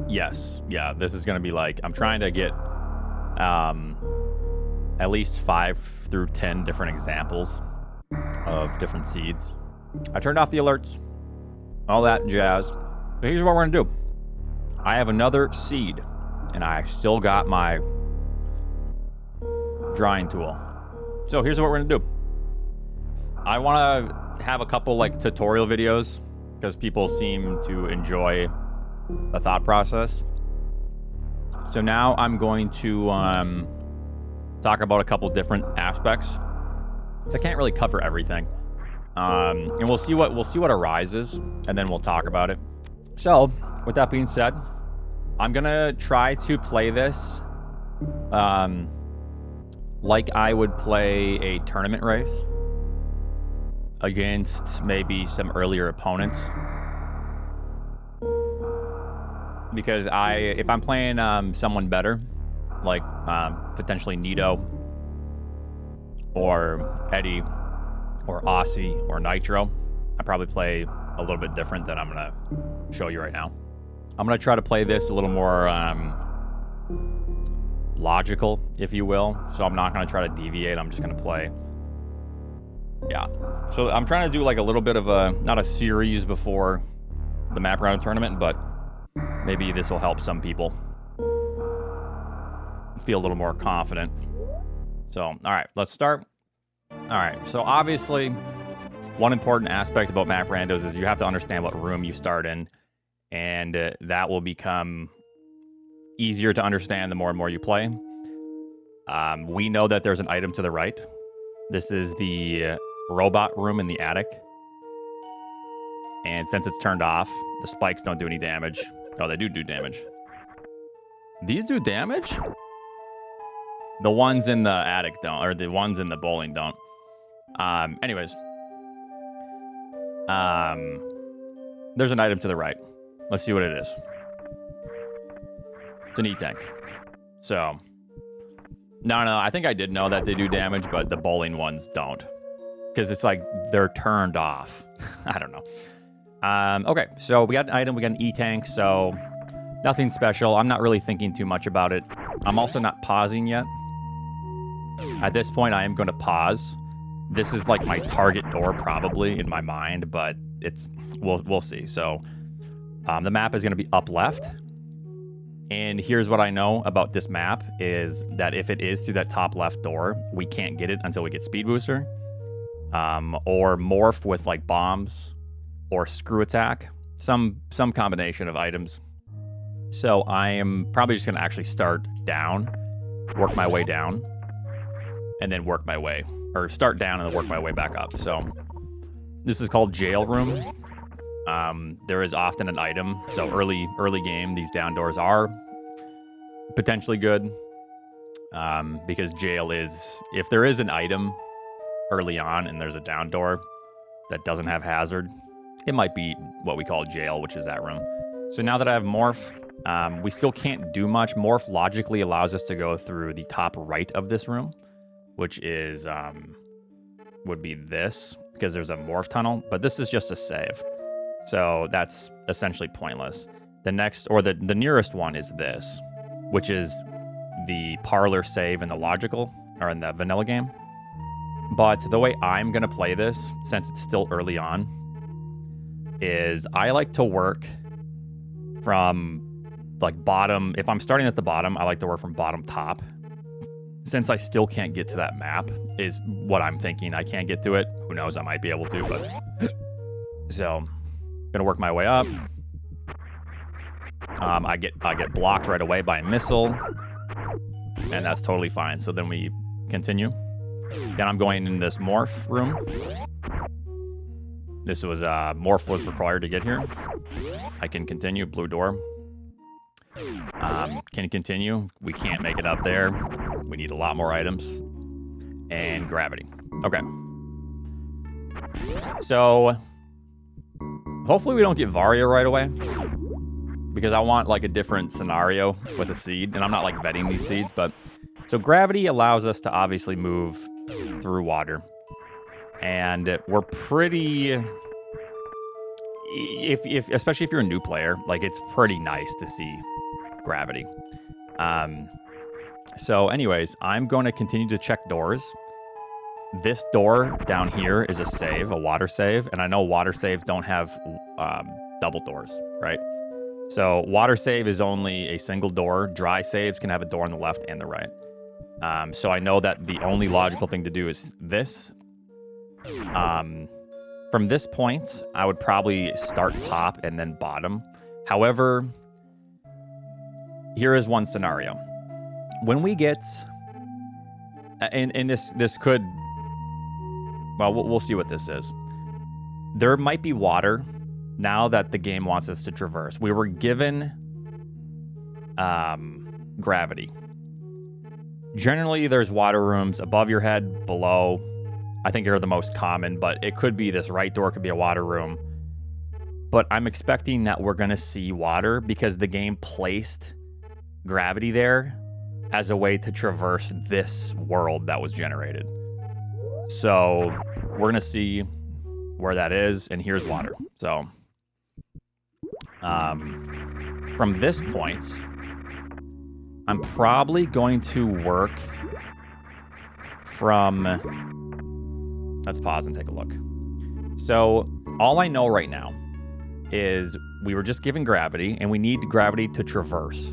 Yes. Yeah, this is going to be like, I'm trying to get at least 5 through 10 different examples of different seeds. I turned off the alerts, all that jazz. So here's what we're going to do. I have another seed, and I still got my drying tool. So here's what we're going to do. I want to have a couple like tutorial videos because people seem to enjoy the thought process. So now I'm going to talk about a couple different aspects. So I can't really cover everything, and we'll see what arises, and then we'll talk about it. So with that being said, I'm gonna try to play this like I would play a tournament race against maybe some earlier opponents. Because if I'm playing someone better, like potentially Nito or Eddie or Aussie or Nitro, I probably play a little bit different than I'm gonna show you right now. I'm gonna try to play this a little more logical, if you will. So I'm not gonna try to deviate. I'm just gonna play. Yeah. So I'm trying to do like a little bit of not a series before the map round tournament, but maybe this will help some people feel a little more confident. So, all right, let's start. All right, so obviously, one important aspect about map randos is you have to understand what room you start in, and that will become easier to understand the more and more you play. We know that there's an item to the right. This is the robot room in the attic. And since it's turned off, the spikes don't do any damage. Oh, they do damage. These do damage? The ones in the attic don't, or the ones in the bowling don't. Anyways. There's an item to the right. Let's see what it is. It's an E-tank. So, no, I think I did know that they do damage, but the bowling ones don't. Because it's like they're turned off. I don't know. Okay, so we got an item, we got an E-tank, so nothing special. I'm not really thinking too much about it. I'm also not pausing yet. At this point, I am going to pause. This is like my target door probably in my mind, but we'll see. So the map is going to be up left. And here's what I know about this map is that if it is through that top left door, we can't get it until we get Speed Booster. Or morph with like bombs or screw attack. Some combination of items. So I am probably just going to actually start down, work my way down, and then work my way, or start down and then work my way back up. So this is called Jail Room. There is often an item. So early game, these down doors are potentially good because jail is, if there is an item early on and there's a down door that doesn't have hazard, it might be what we call jail, which is that room. So now that I have morph, we still can't do much. Morph logically allows us to go through the top right of this room, which is would be this, because there's a morph tunnel, but this is just a save. So that's essentially pointless. The next, or the nearest one is this, which is the parlor save in the logical, or in the vanilla game. But the way I'm going to play this, since it's still early on, is I like to work from like bottom. If I'm starting at the bottom, I like to work from bottom top. Since I still can't get to that map, is what I'm thinking. I can't get to it. Who knows? I might be able to, but so I'm gonna work my way up. I get blocked right away by a missile, and that's totally fine. So then we continue. Then I'm going in this morph room. This was morph was required to get here. I can continue. Blue door. Can continue. We can't make it up there. We need a lot more items. And gravity. Okay. So hopefully we don't get Varia right away, because I want like a different scenario with a seed, and I'm not like vetting these seeds, but so gravity allows us to obviously move through water, and we're pretty especially if you're a new player, like it's pretty nice to see gravity. So anyways, I'm going to continue to check doors. This door down here is a save, a water save, and I know water saves don't have double doors, right? So water save is only a single door. Dry saves can have a door on the left and the right. So I know that the only logical thing to do is this. From this point, I would probably start top and then bottom. However, here is one scenario. When we get, and this could, well, we'll see what this is. There might be water now that the game wants us to traverse. We were given gravity. Generally, there's water rooms above your head, below. I think they're the most common, but it could be this right door could be a water room. But I'm expecting that we're going to see water because the game placed gravity there as a way to traverse this world that was generated. So we're going to see where that is, and here's water. So from this point, I'm probably going to work from... Let's pause and take a look. So all I know right now is we were just given gravity, and we need gravity to traverse.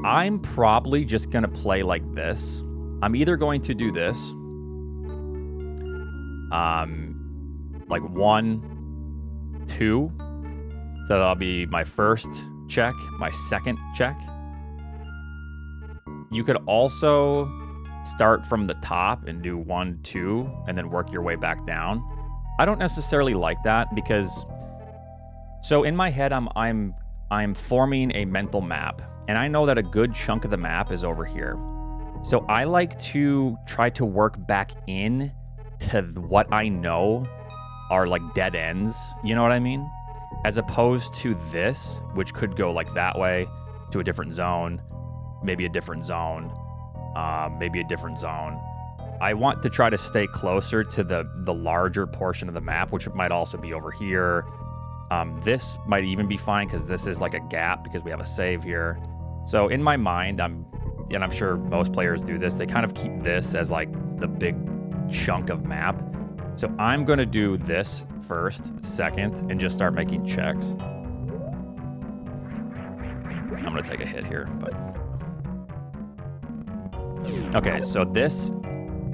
I'm probably just going to play like this. I'm either going to do this, like 1, 2. So that'll be my first check, my second check. You could also start from the top and do 1, 2, and then work your way back down. I don't necessarily like that because, so in my head, I'm forming a mental map, and I know that a good chunk of the map is over here. So I like to try to work back in to what I know are like dead ends. You know what I mean? As opposed to this, which could go like that way to a different zone, maybe a different zone. Maybe a different zone. I want to try to stay closer to the larger portion of the map, which might also be over here. This might even be fine because this is like a gap because we have a save here. So in my mind, and I'm sure most players do this, they kind of keep this as like the big chunk of map. So I'm going to do this first, second, and just start making checks. I'm going to take a hit here, but... Okay, so this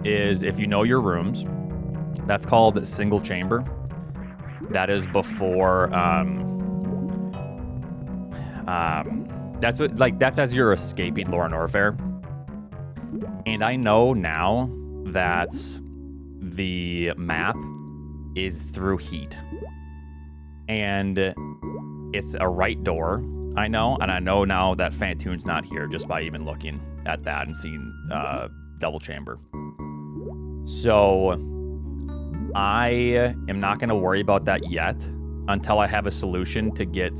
is, if you know your rooms, that's called single chamber. That is before, that's what, like, that's as you're escaping Lore Norfair. And I know now that the map is through heat. And it's a right door, I know, and I know now that Fantoon's not here just by even looking at that and seeing double chamber. So I am not going to worry about that yet until I have a solution to get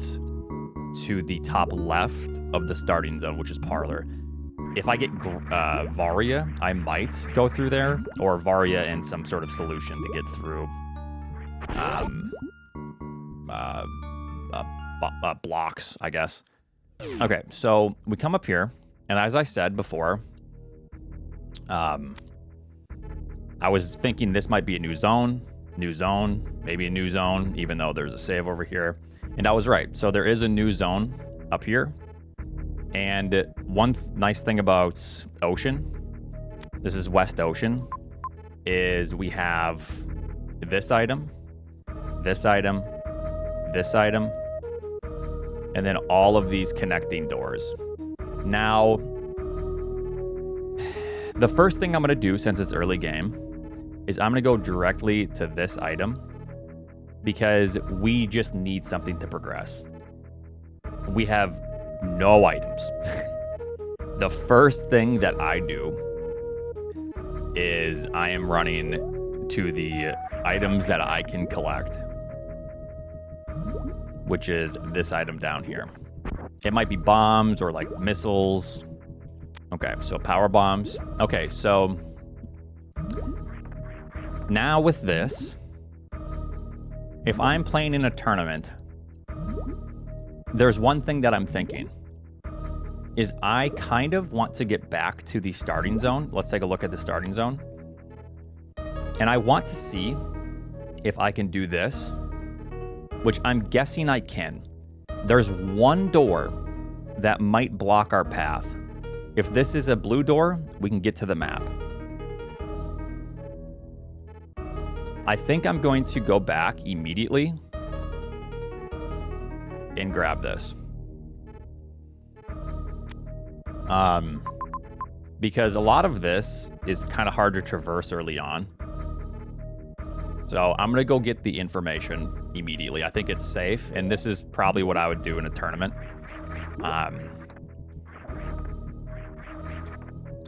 to the top left of the starting zone, which is Parlor. If I get Varia, I might go through there, or Varia and some sort of solution to get through blocks, I guess. Okay, so we come up here, and as I said before, I was thinking this might be a new zone, maybe a new zone, even though there's a save over here. And I was right. So there is a new zone up here. And one nice thing about Ocean, this is West Ocean, is we have this item, this item, this item, and then all of these connecting doors. Now, the first thing I'm going to do, since it's early game, is I'm going to go directly to this item because we just need something to progress. We have no items. The first thing that I do is I am running to the items that I can collect, which is this item down here. It might be bombs or like missiles. Okay, so power bombs. Okay, so now with this, if I'm playing in a tournament, there's one thing that I'm thinking, is I kind of want to get back to the starting zone. Let's take a look at the starting zone. And I want to see if I can do this, which I'm guessing I can. There's one door that might block our path. If this is a blue door, we can get to the map. I think I'm going to go back immediately and grab this. Because a lot of this is kind of hard to traverse early on. So I'm going to go get the information immediately. I think it's safe, and this is probably what I would do in a tournament.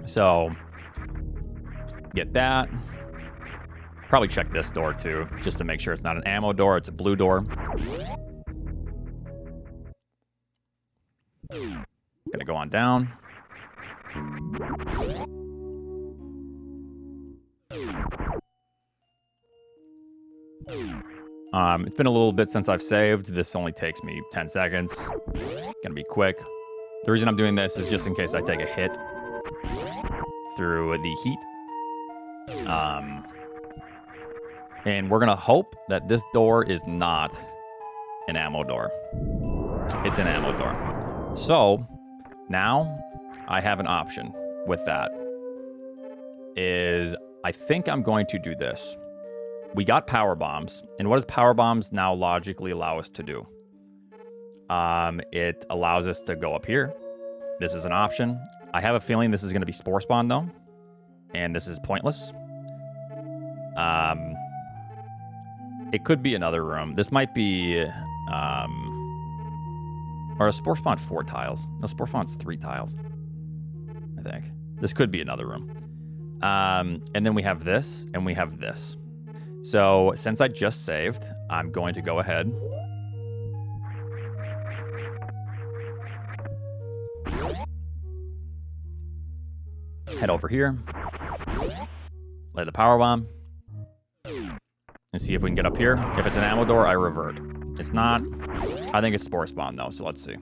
So get that. Probably check this door too, just to make sure it's not an ammo door, it's a blue door. Gonna go on down. It's been a little bit since I've saved. This only takes me 10 seconds. Gonna be quick. The reason I'm doing this is just in case I take a hit through the heat. And we're gonna hope that this door is not an ammo door. It's an ammo door. So now I have an option with that. I think I'm going to do this. We got power bombs, and what does power bombs now logically allow us to do? It allows us to go up here. This is an option. I have a feeling this is going to be spore spawn though, and this is pointless. It could be another room. This might be, or a spore spawn 4 tiles. No, spore spawn's 3 tiles, I think. This could be another room. And then we have this, and we have this. So since I just saved, I'm going to go ahead. Head over here. Lay the power bomb. And see if we can get up here. If it's an ammo door, I revert. It's not. I think it's spore spawn though, so let's see.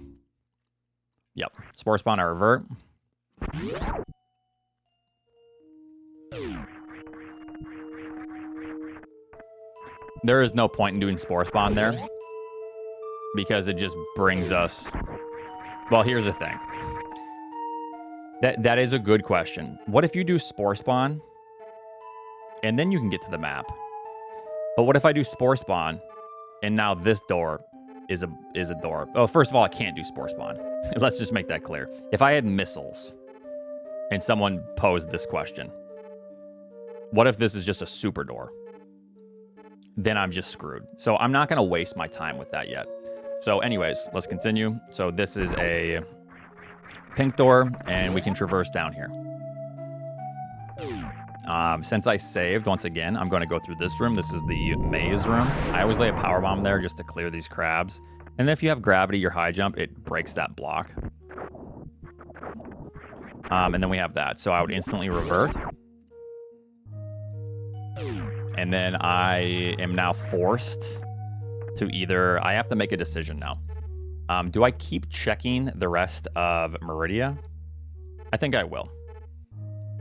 Yep. Spore spawn, I revert. There is no point in doing spore spawn there, because it just brings us... Well, here's the thing. That is a good question. What if you do spore spawn, and then you can get to the map? But what if I do spore spawn, and now this door is a door? Oh, first of all, I can't do spore spawn. Let's just make that clear. If I had missiles, and someone posed this question, what if this is just a super door? Then I'm just screwed. So I'm not going to waste my time with that yet. So anyways, let's continue. So this is a pink door, and we can traverse down here. Since I saved, once again, I'm going to go through this room. This is the maze room. I always lay a power bomb there just to clear these crabs. And then if you have gravity or high jump, it breaks that block. And then we have that. So I would instantly revert. And then I am now forced to either... I have to make a decision now. Do I keep checking the rest of Meridia? I think I will.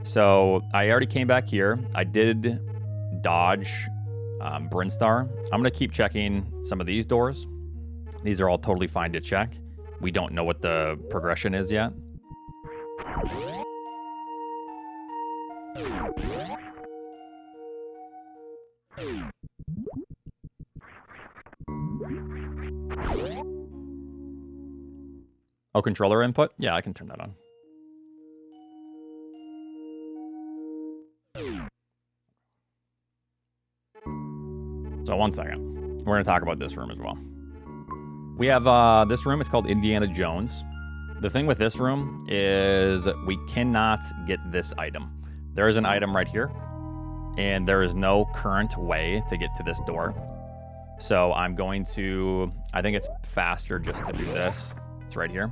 So I already came back here. I did dodge Brinstar. I'm going to keep checking some of these doors. These are all totally fine to check. We don't know what the progression is yet. Oh, controller input? Yeah, I can turn that on. So 1 second. We're going to talk about this room as well. We have this room. It's called Indiana Jones. The thing with this room is we cannot get this item. There is an item right here, and there is no current way to get to this door. So I'm going to... I think it's faster just to do this. It's right here.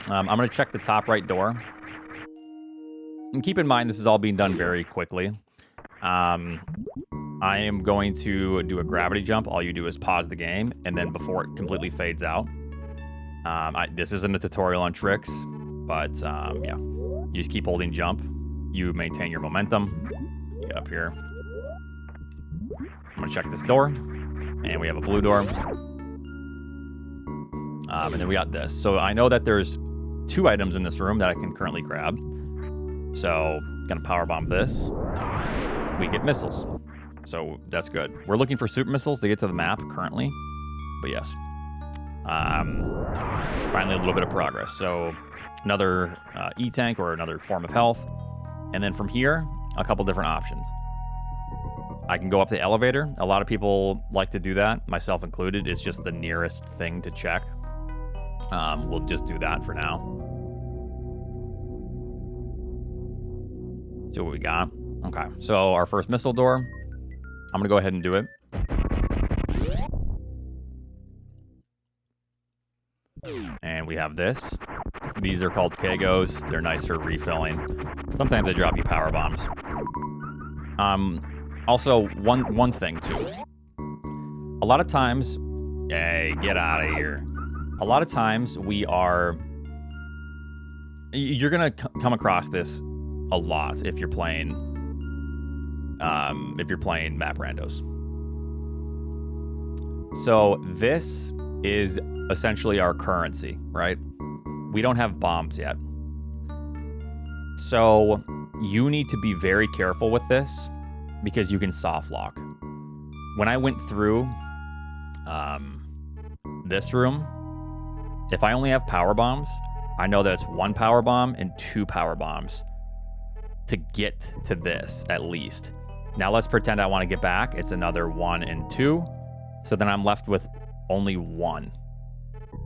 I'm going to check the top right door. And keep in mind, this is all being done very quickly. I am going to do a gravity jump. All you do is pause the game, and then before it completely fades out, this isn't a tutorial on tricks, but yeah, you just keep holding jump. You maintain your momentum. You get up here. I'm gonna check this door, and we have a blue door. And then we got this. So I know that there's 2 items in this room that I can currently grab. So gonna power bomb this. We get missiles. So that's good. We're looking for super missiles to get to the map currently. But yes. Finally a little bit of progress. So another E-tank or another form of health. And then from here, a couple different options. I can go up the elevator. A lot of people like to do that, myself included. It's just the nearest thing to check. We'll just do that for now. See what we got. Okay, so our first missile door. I'm going to go ahead and do it. And we have this. These are called Kagos. They're nice for refilling. Sometimes they drop you power bombs. Also, one thing, too. A lot of times... Hey, get out of here. A lot of times we are... You're going to come across this a lot if you're playing... map randos. So this is essentially our currency, right? We don't have bombs yet. So you need to be very careful with this because you can soft lock. When I went through this room, if I only have power bombs, I know that it's 1 power bomb and 2 power bombs to get to this at least. Now let's pretend I want to get back. It's another 1 and 2. So then I'm left with only 1.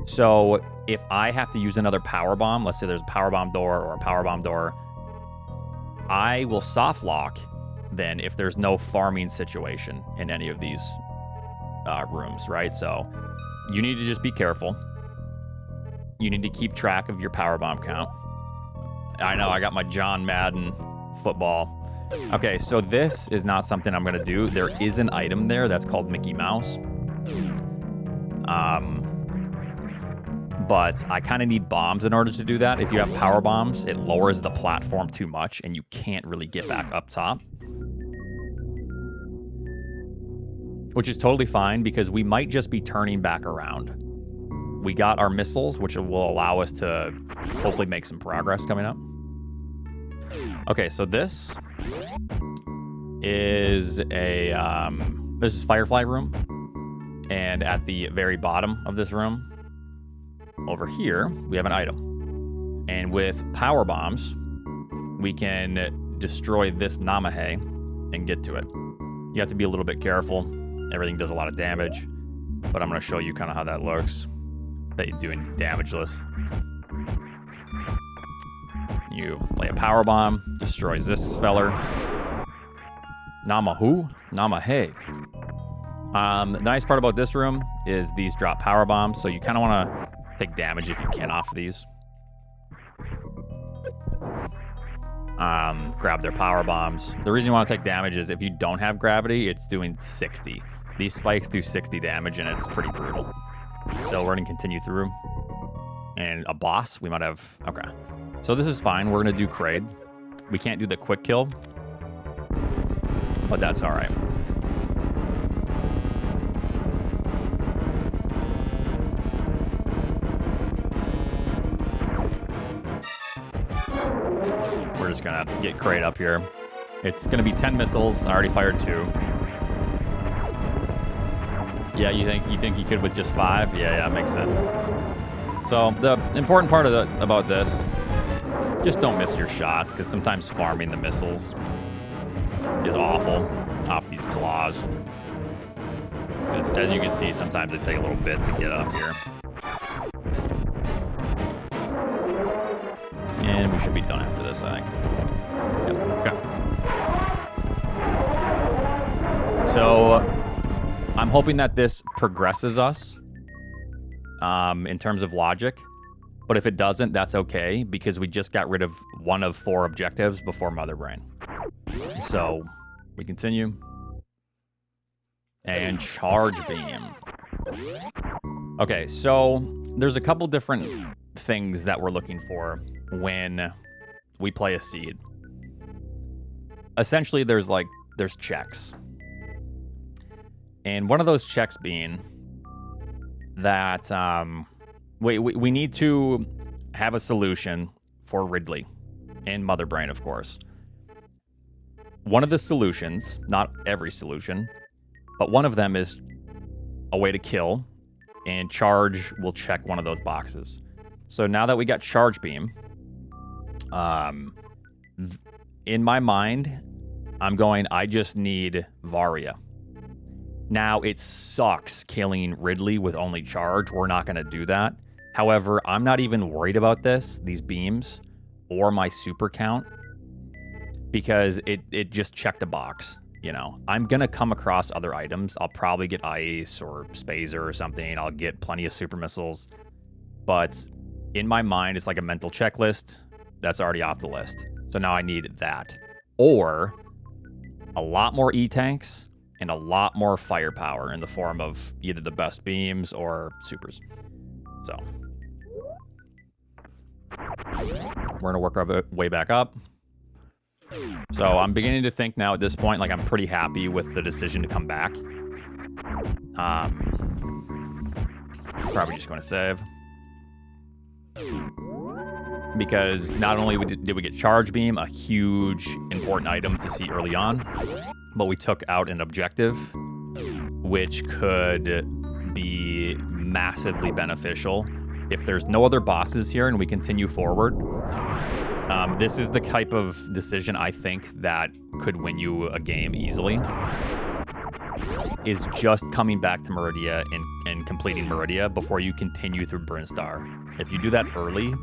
So if I have to use another power bomb, let's say there's a power bomb door or a power bomb door, I will soft lock then if there's no farming situation in any of these rooms, right? So you need to just be careful. You need to keep track of your power bomb count. I know I got my John Madden football. Okay, so this is not something I'm going to do. There is an item there that's called Mickey Mouse. But I kind of need bombs in order to do that. If you have power bombs, it lowers the platform too much, and you can't really get back up top. Which is totally fine, because we might just be turning back around. We got our missiles, which will allow us to hopefully make some progress coming up. Okay, so this is this is Firefly room. And at the very bottom of this room, over here, we have an item. And with power bombs, we can destroy this Namahe and get to it. You have to be a little bit careful. Everything does a lot of damage. But I'm going to show you kind of how that looks. That you're doing damageless. You lay a power bomb, destroys this feller. Namahu? Namahe. The nice part about this room is these drop power bombs, so you kind of want to take damage if you can off of these. Grab their power bombs. The reason you want to take damage is if you don't have gravity, it's doing 60. These spikes do 60 damage, and it's pretty brutal. So we're going to continue through. And a boss, we might have... Okay. So this is fine. We're going to do Kraid. We can't do the quick kill, but that's all right. We're just going to get Kraid up here. It's going to be 10 missiles. I already fired 2. Yeah, you think you could with just 5? Yeah, makes sense. So the important part about this, just don't miss your shots, because sometimes farming the missiles is awful off these claws. Because as you can see, sometimes they take a little bit to get up here. And we should be done after this, I think. Yep, okay. So I'm hoping that this progresses us in terms of logic. But if it doesn't, that's okay, because we just got rid of 1 of 4 objectives before Mother Brain. So we continue. and charge beam. Okay, so there's a couple different things that we're looking for when we play a seed. Essentially, there's checks. And one of those checks being that we need to have a solution for Ridley and Mother Brain, of course. One of the solutions, not every solution, but one of them is a way to kill, and charge will check one of those boxes. So now that we got charge beam, in my mind, I just need Varia. Now, it sucks killing Ridley with only charge. We're not going to do that. However, I'm not even worried about these beams, or my super count, because it just checked a box. You know, I'm going to come across other items. I'll probably get ice or spazer or something. I'll get plenty of super missiles. But in my mind, it's like a mental checklist that's already off the list. So now I need that. Or a lot more E-tanks and a lot more firepower in the form of either the best beams or supers. So we're going to work our way back up. So I'm beginning to think now at this point, like, I'm pretty happy with the decision to come back. Probably just going to save. Because not only did we get charge beam, a huge important item to see early on, but we took out an objective, which could be massively beneficial if there's no other bosses here and we continue forward. This is the type of decision I think that could win you a game easily, is just coming back to Meridia and completing Meridia before you continue through Brinstar. If you do that early,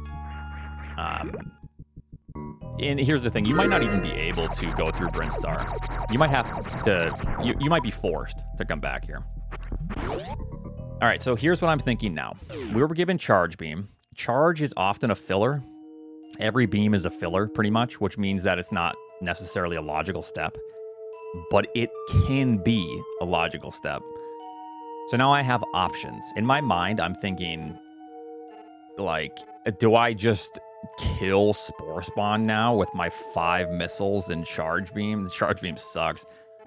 and here's the thing, you might not even be able to go through Brinstar. You might have to, you might be forced to come back here. All right, so here's what I'm thinking now. We were given charge beam. Charge is often a filler. Every beam is a filler, pretty much, which means that it's not necessarily a logical step, but it can be a logical step. So now I have options. In my mind, I'm thinking, like, do I just kill Spore Spawn now with my 5 missiles and charge beam? The charge beam sucks.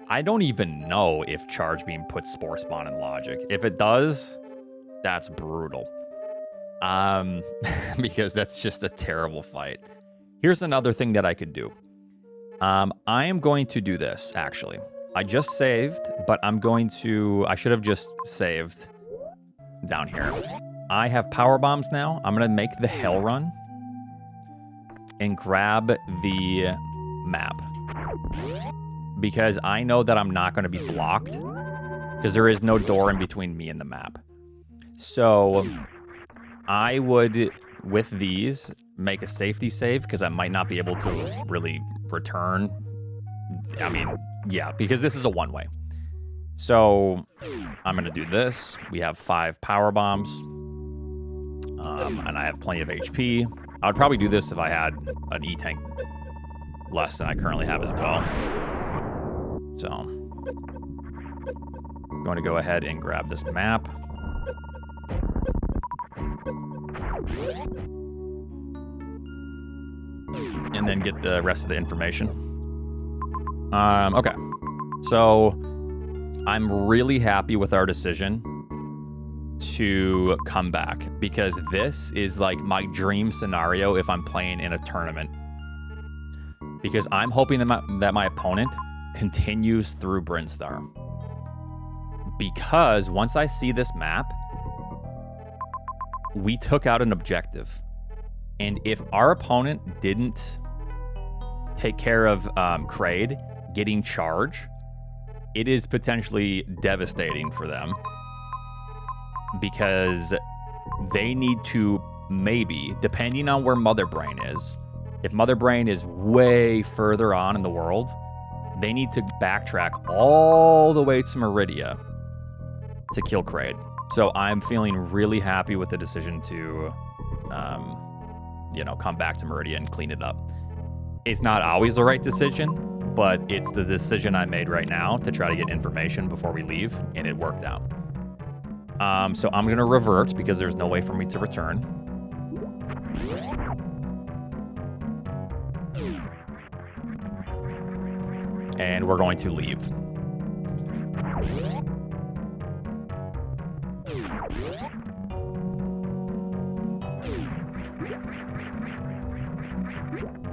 I don't even know if charge beam puts Spore Spawn in logic. If it does, that's brutal. Because that's just a terrible fight. Here's another thing that I could do. I am going to do this, actually. I just saved, but I should have just saved down here. I have power bombs now. I'm going to make the hell run and grab the map, because I know that I'm not going to be blocked, because there is no door in between me and the map. So I would, with these, make a safety save, because I might not be able to really return. I mean, yeah, because this is a one-way. So I'm going to do this. We have 5 power bombs, and I have plenty of HP. I would probably do this if I had an E-tank less than I currently have as well. So I'm going to go ahead and grab this map. And then get the rest of the information. Okay. So I'm really happy with our decision to come back, because this is like my dream scenario if I'm playing in a tournament. Because I'm hoping that my opponent continues through Brinstar. Because once I see this map, we took out an objective. And if our opponent didn't take care of Kraid getting charge, it is potentially devastating for them, because they need to, maybe, depending on where Mother Brain is, if Mother Brain is way further on in the world, they need to backtrack all the way to Meridia to kill Kraid. So I'm feeling really happy with the decision to, come back to Meridia and clean it up. It's not always the right decision, but it's the decision I made right now to try to get information before we leave, and it worked out. So I'm going to revert because there's no way for me to return. And we're going to leave.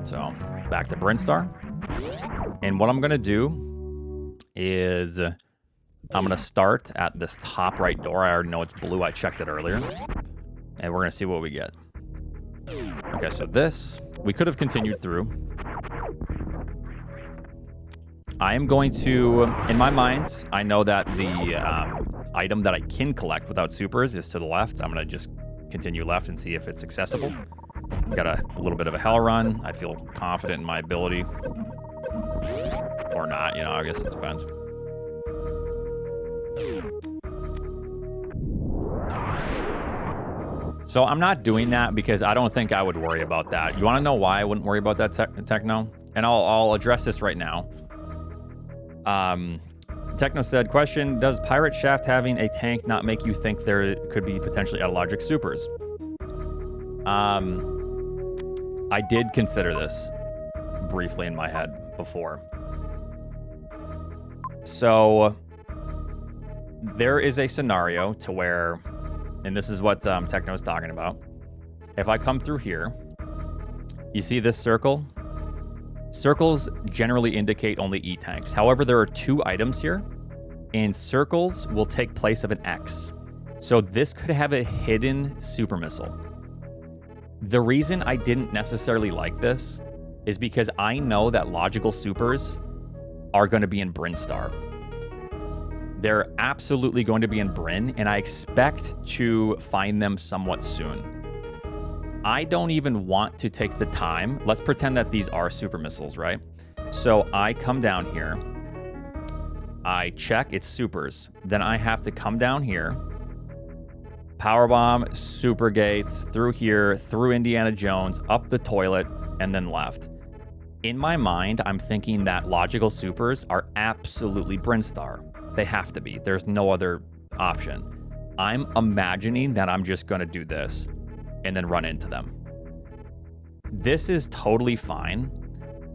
So back to Brinstar. And what I'm going to do is I'm going to start at this top right door. I already know it's blue. I checked it earlier. And we're going to see what we get. Okay, so this, we could have continued through. I am going to, in my mind, I know that the item that I can collect without supers is to the left. I'm going to just continue left and see if it's accessible. Got a little bit of a hell run. I feel confident in my ability. Or not, you know, I guess it depends. So I'm not doing that because I don't think I would worry about that. You want to know why I wouldn't worry about that, Techno? And I'll address this right now. Techno said, question, does Pirate Shaft having a tank not make you think there could be potentially Logic supers? I did consider this briefly in my head before. So there is a scenario to where, and this is what Techno is talking about. If I come through here, you see this circle? Circles generally indicate only E-tanks. However, there are 2 items here, and circles will take place of an X. So this could have a hidden super missile. The reason I didn't necessarily like this is because I know that logical supers are going to be in Brinstar. They're absolutely going to be in Bryn, and I expect to find them somewhat soon. I don't even want to take the time. Let's pretend that these are super missiles, right? So I come down here. I check, it's supers. Then I have to come down here. Powerbomb, super gates, through here, through Indiana Jones, up the toilet, and then left. In my mind, I'm thinking that logical supers are absolutely Brinstar. They have to be. There's no other option. I'm imagining that I'm just going to do this and then run into them. This is totally fine,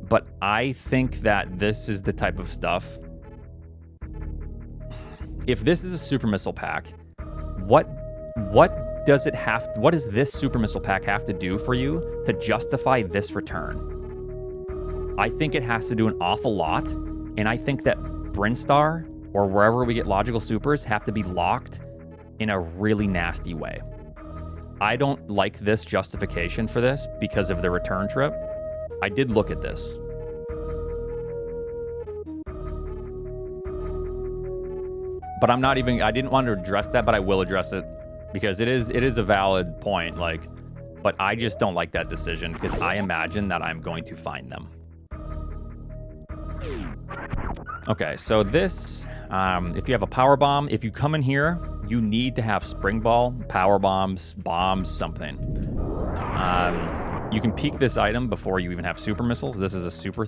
but I think that this is the type of stuff. If this is a super missile pack, what does this super missile pack have to do for you to justify this return? I think it has to do an awful lot, and I think that Brinstar or wherever we get logical supers have to be locked in a really nasty way. I don't like this justification for this because of the return trip. I did look at this. But I didn't want to address that, but I will address it because it is a valid point. But I just don't like that decision because I imagine that I'm going to find them. Okay, so this, if you have a power bomb, if you come in here, you need to have spring ball, power bombs, something. You can peek this item before you even have super missiles. This is a super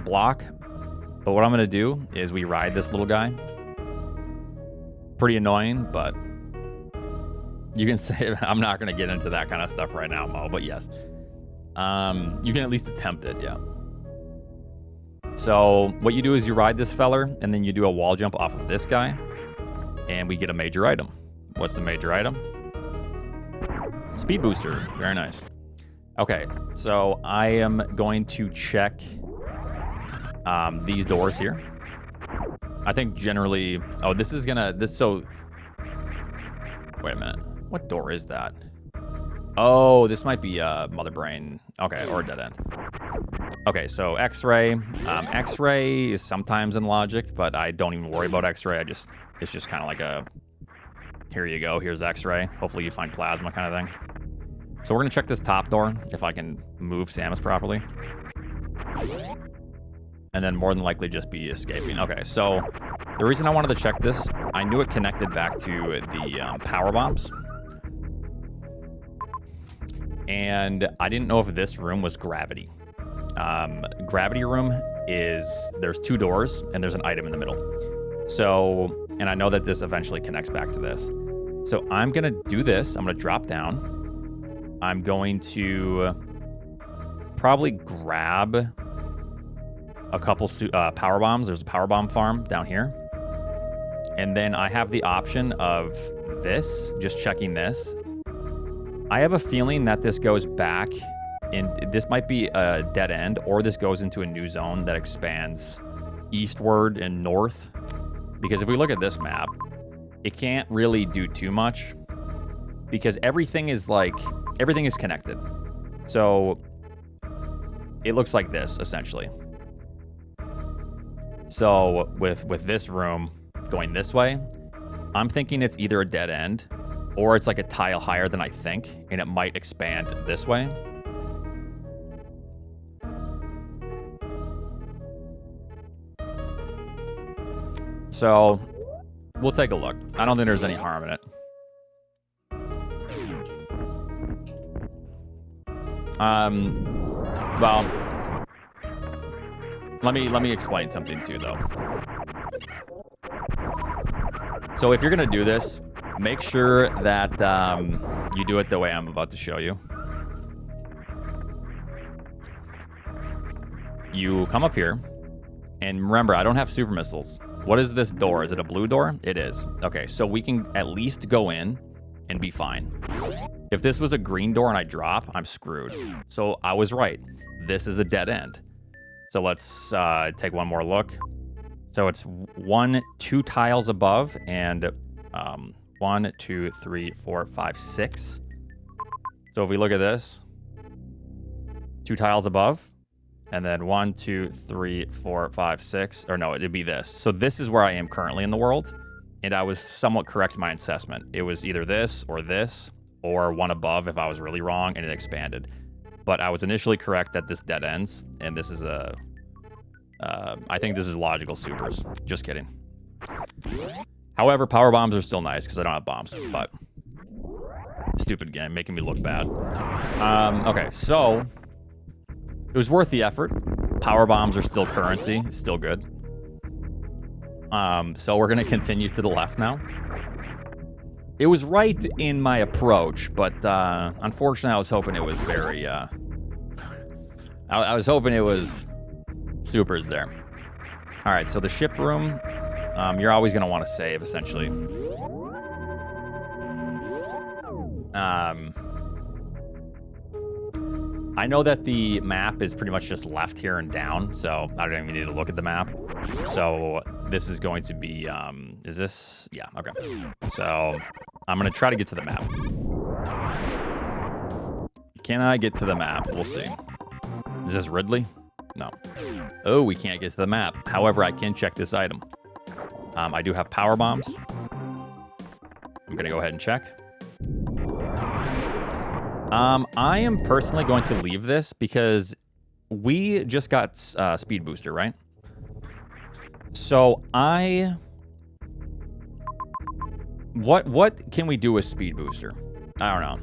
block. But what I'm going to do is we ride this little guy. Pretty annoying, but you can say I'm not going to get into that kind of stuff right now, Mo, but yes. You can at least attempt it, yeah. So what you do is you ride this feller, and then you do a wall jump off of this guy, and we get a major item. What's the major item? Speed booster. Very nice. Okay, so I am going to check these doors here. I think generally... Oh, this is gonna... So... Wait a minute. What door is that? Oh, this might be Mother Brain. Okay, or Dead End. Okay, so X-Ray. X-Ray is sometimes in logic, but I don't even worry about X-Ray. It's just kind of like a... Here you go. Here's X-Ray. Hopefully you find plasma kind of thing. So we're going to check this top door, if I can move Samus properly. And then more than likely just be escaping. Okay, so the reason I wanted to check this, I knew it connected back to the power bombs. And I didn't know if this room was gravity. Gravity room is there's 2 doors and there's an item in the middle. So, and I know that this eventually connects back to this. So I'm going to do this. I'm going to drop down. I'm going to probably grab a couple power bombs. There's a power bomb farm down here. And then I have the option of this, just checking this. I have a feeling that this goes back in, this might be a dead end, or this goes into a new zone that expands eastward and north. Because if we look at this map, it can't really do too much because everything is connected. So it looks like this essentially. So with this room going this way, I'm thinking it's either a dead end or it's like a tile higher than I think, and it might expand this way. So we'll take a look. I don't think there's any harm in it. Well, let me explain something too, though. So if you're gonna do this, make sure that you do it the way I'm about to show you. You come up here, and remember, I don't have super missiles. What is this door? Is it a blue door? It is. Okay, so we can at least go in and be fine. If this was a green door and I drop, I'm screwed. So I was right. This is a dead end. So let's take one more look. So it's 2 tiles above, and 1, 2, 3, 4, 5, 6. So if we look at this, 2 tiles above, and then 1, 2, 3, 4, 5, 6. Or no, it'd be this. So this is where I am currently in the world, and I was somewhat correct in my assessment. It was either this, or one above if I was really wrong, and it expanded. But I was initially correct that this dead ends, and this is a... I think this is logical supers. Just kidding. However, power bombs are still nice because I don't have bombs, but stupid game, making me look bad. Okay, so it was worth the effort. Power bombs are still currency, still good. So we're gonna continue to the left now. It was right in my approach, but unfortunately, I was hoping it was very. I was hoping it was supers there. All right, so the ship room, you're always going to want to save, essentially. I know that the map is pretty much just left here and down, so I don't even need to look at the map. So this is going to be, is this? Yeah, okay. So I'm going to try to get to the map. Can I get to the map? We'll see. Is this Ridley? No. Oh, we can't get to the map. However, I can check this item. I do have power bombs. I'm going to go ahead and check. I am personally going to leave this because we just got speed booster, right? So what can we do with speed booster? I don't know.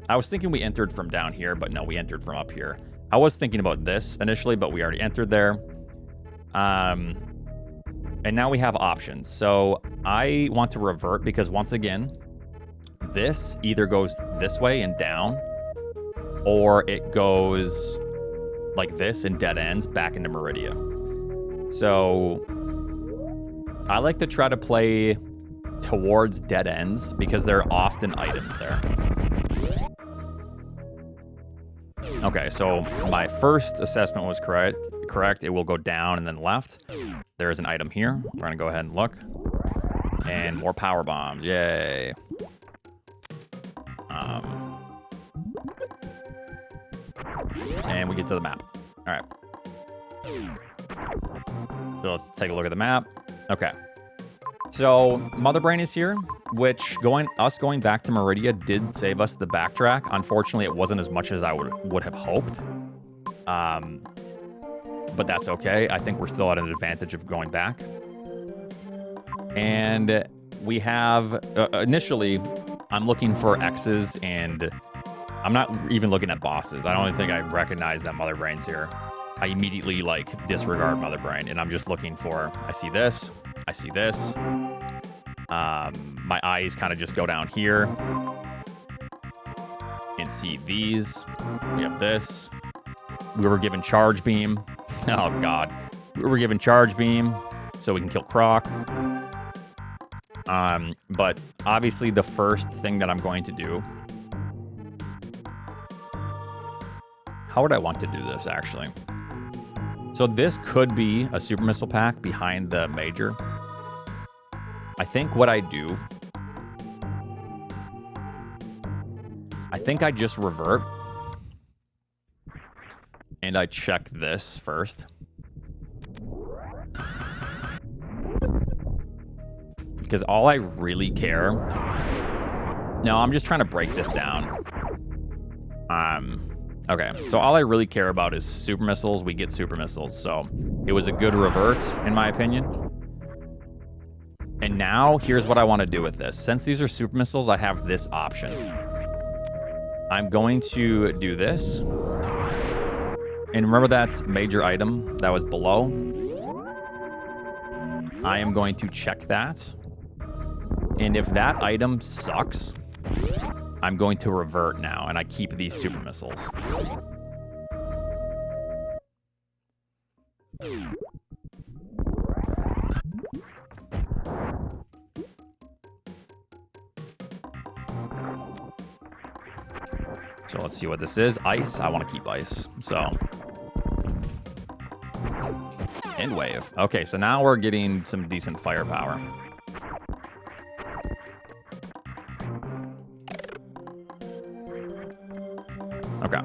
I was thinking we entered from down here, but no, we entered from up here. I was thinking about this initially, but we already entered there. And now we have options. So I want to revert because once again, this either goes this way and down, or it goes like this and dead ends back into Meridia. So I like to try to play towards dead ends because there are often items there. Okay, so my first assessment was correct. It will go down and then left. There is an item here. We're going to go ahead and look. And more power bombs. Yay. And we get to the map. All right. So let's take a look at the map. Okay. So Mother Brain is here, which going back to Meridia did save us the backtrack. Unfortunately, it wasn't as much as I would have hoped. But that's okay. I think we're still at an advantage of going back. And we have initially, I'm looking for X's, and I'm not even looking at bosses. I don't even think I recognize that Mother Brain's here. I immediately like disregard Mother Brain, and I'm just looking for, I see this, I see this. My eyes kind of just go down here and see these. We have this. We were given Charge Beam. Oh, God. We were given Charge Beam so we can kill Croc. But obviously the first thing that I'm going to do... How would I want to do this, actually? So this could be a Super Missile Pack behind the Major. I think what I do... I think I just revert. And I check this first. Because all I really care... No, I'm just trying to break this down. Okay, so all I really care about is super missiles. We get super missiles, so it was a good revert, in my opinion. And now, here's what I want to do with this. Since these are super missiles, I have this option. I'm going to do this. And remember that major item that was below? I am going to check that. And if that item sucks, I'm going to revert now, and I keep these super missiles. So let's see what this is. Ice. I want to keep ice. So. And wave. Okay, so now we're getting some decent firepower. Okay.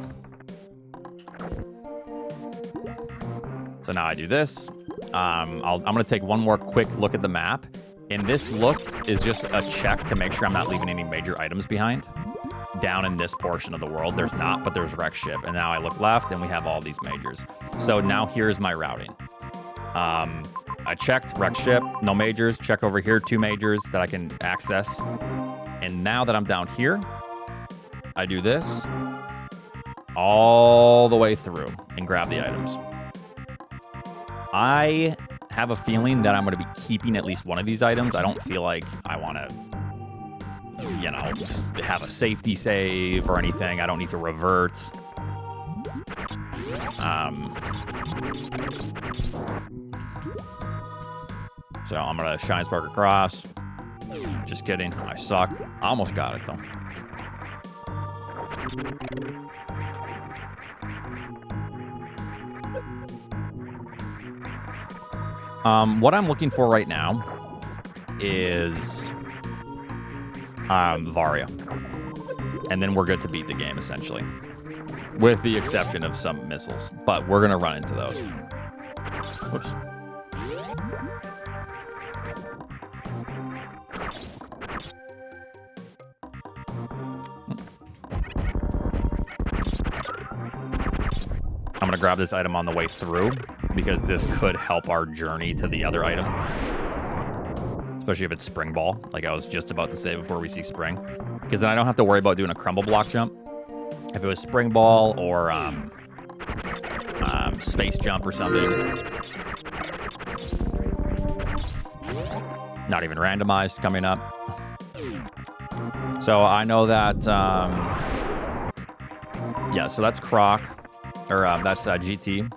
So now I do this. I'm going to take one more quick look at the map. And this look is just a check to make sure I'm not leaving any major items behind. Down in this portion of the world, there's not, but there's wreck ship. And now I look left, and we have all these majors. So now here's my routing. I checked wreck ship, no majors. Check over here, 2 majors that I can access. And now that I'm down here, I do this all the way through and grab the items. I have a feeling that I'm going to be keeping at least one of these items. I don't feel like I want to, you know, have a safety save or anything. I don't need to revert. So I'm going to Shine Spark across. Just kidding. I suck. I almost got it, though. What I'm looking for right now is Varia. And then we're good to beat the game, essentially. With the exception of some missiles. But we're going to run into those. Whoops. I'm going to grab this item on the way through, because this could help our journey to the other item. Especially if it's Spring Ball, like I was just about to say before we see Spring. Because then I don't have to worry about doing a crumble block jump. If it was Spring Ball or Space Jump or something. Not even randomized coming up. So I know that... yeah, so that's Croc. Or that's GT.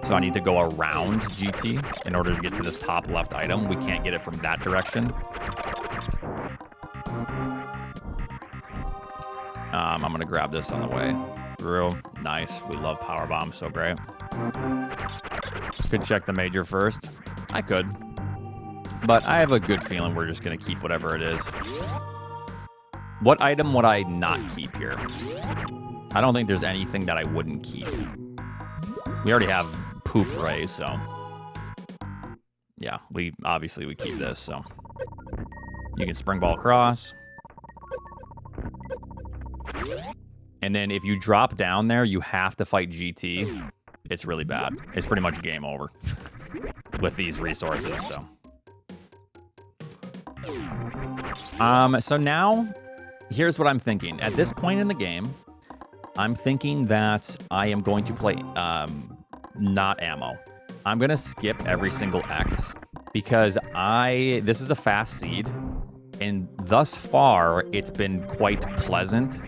So I need to go around GT in order to get to this top left item. We can't get it from that direction. I'm going to grab this on the way through. Nice. We love power bombs. So great. Could check the major first. I could. But I have a good feeling we're just going to keep whatever it is. What item would I not keep here? I don't think there's anything that I wouldn't keep. We already have Poop Ray, so... Yeah, obviously we keep this, so... You can Spring Ball across. And then if you drop down there, you have to fight GT. It's really bad. It's pretty much game over. With these resources, so... So now, here's what I'm thinking. At this point in the game... I'm thinking that I am going to play not ammo. I'm going to skip every single X because this is a fast seed, and thus far, it's been quite pleasant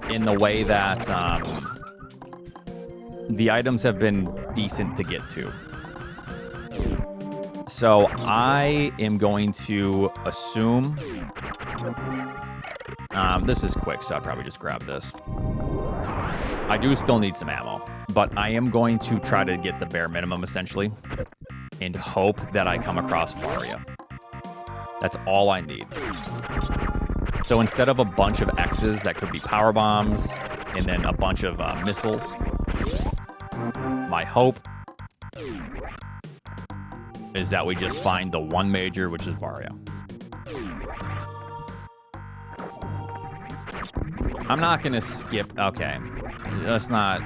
in the way that the items have been decent to get to. So I am going to assume... this is quick, so I'll probably just grab this. I do still need some ammo, but I am going to try to get the bare minimum, essentially, and hope that I come across Varia. That's all I need. So instead of a bunch of X's that could be power bombs, and then a bunch of missiles, my hope is that we just find the one major, which is Varia. I'm not gonna skip. Okay, let's not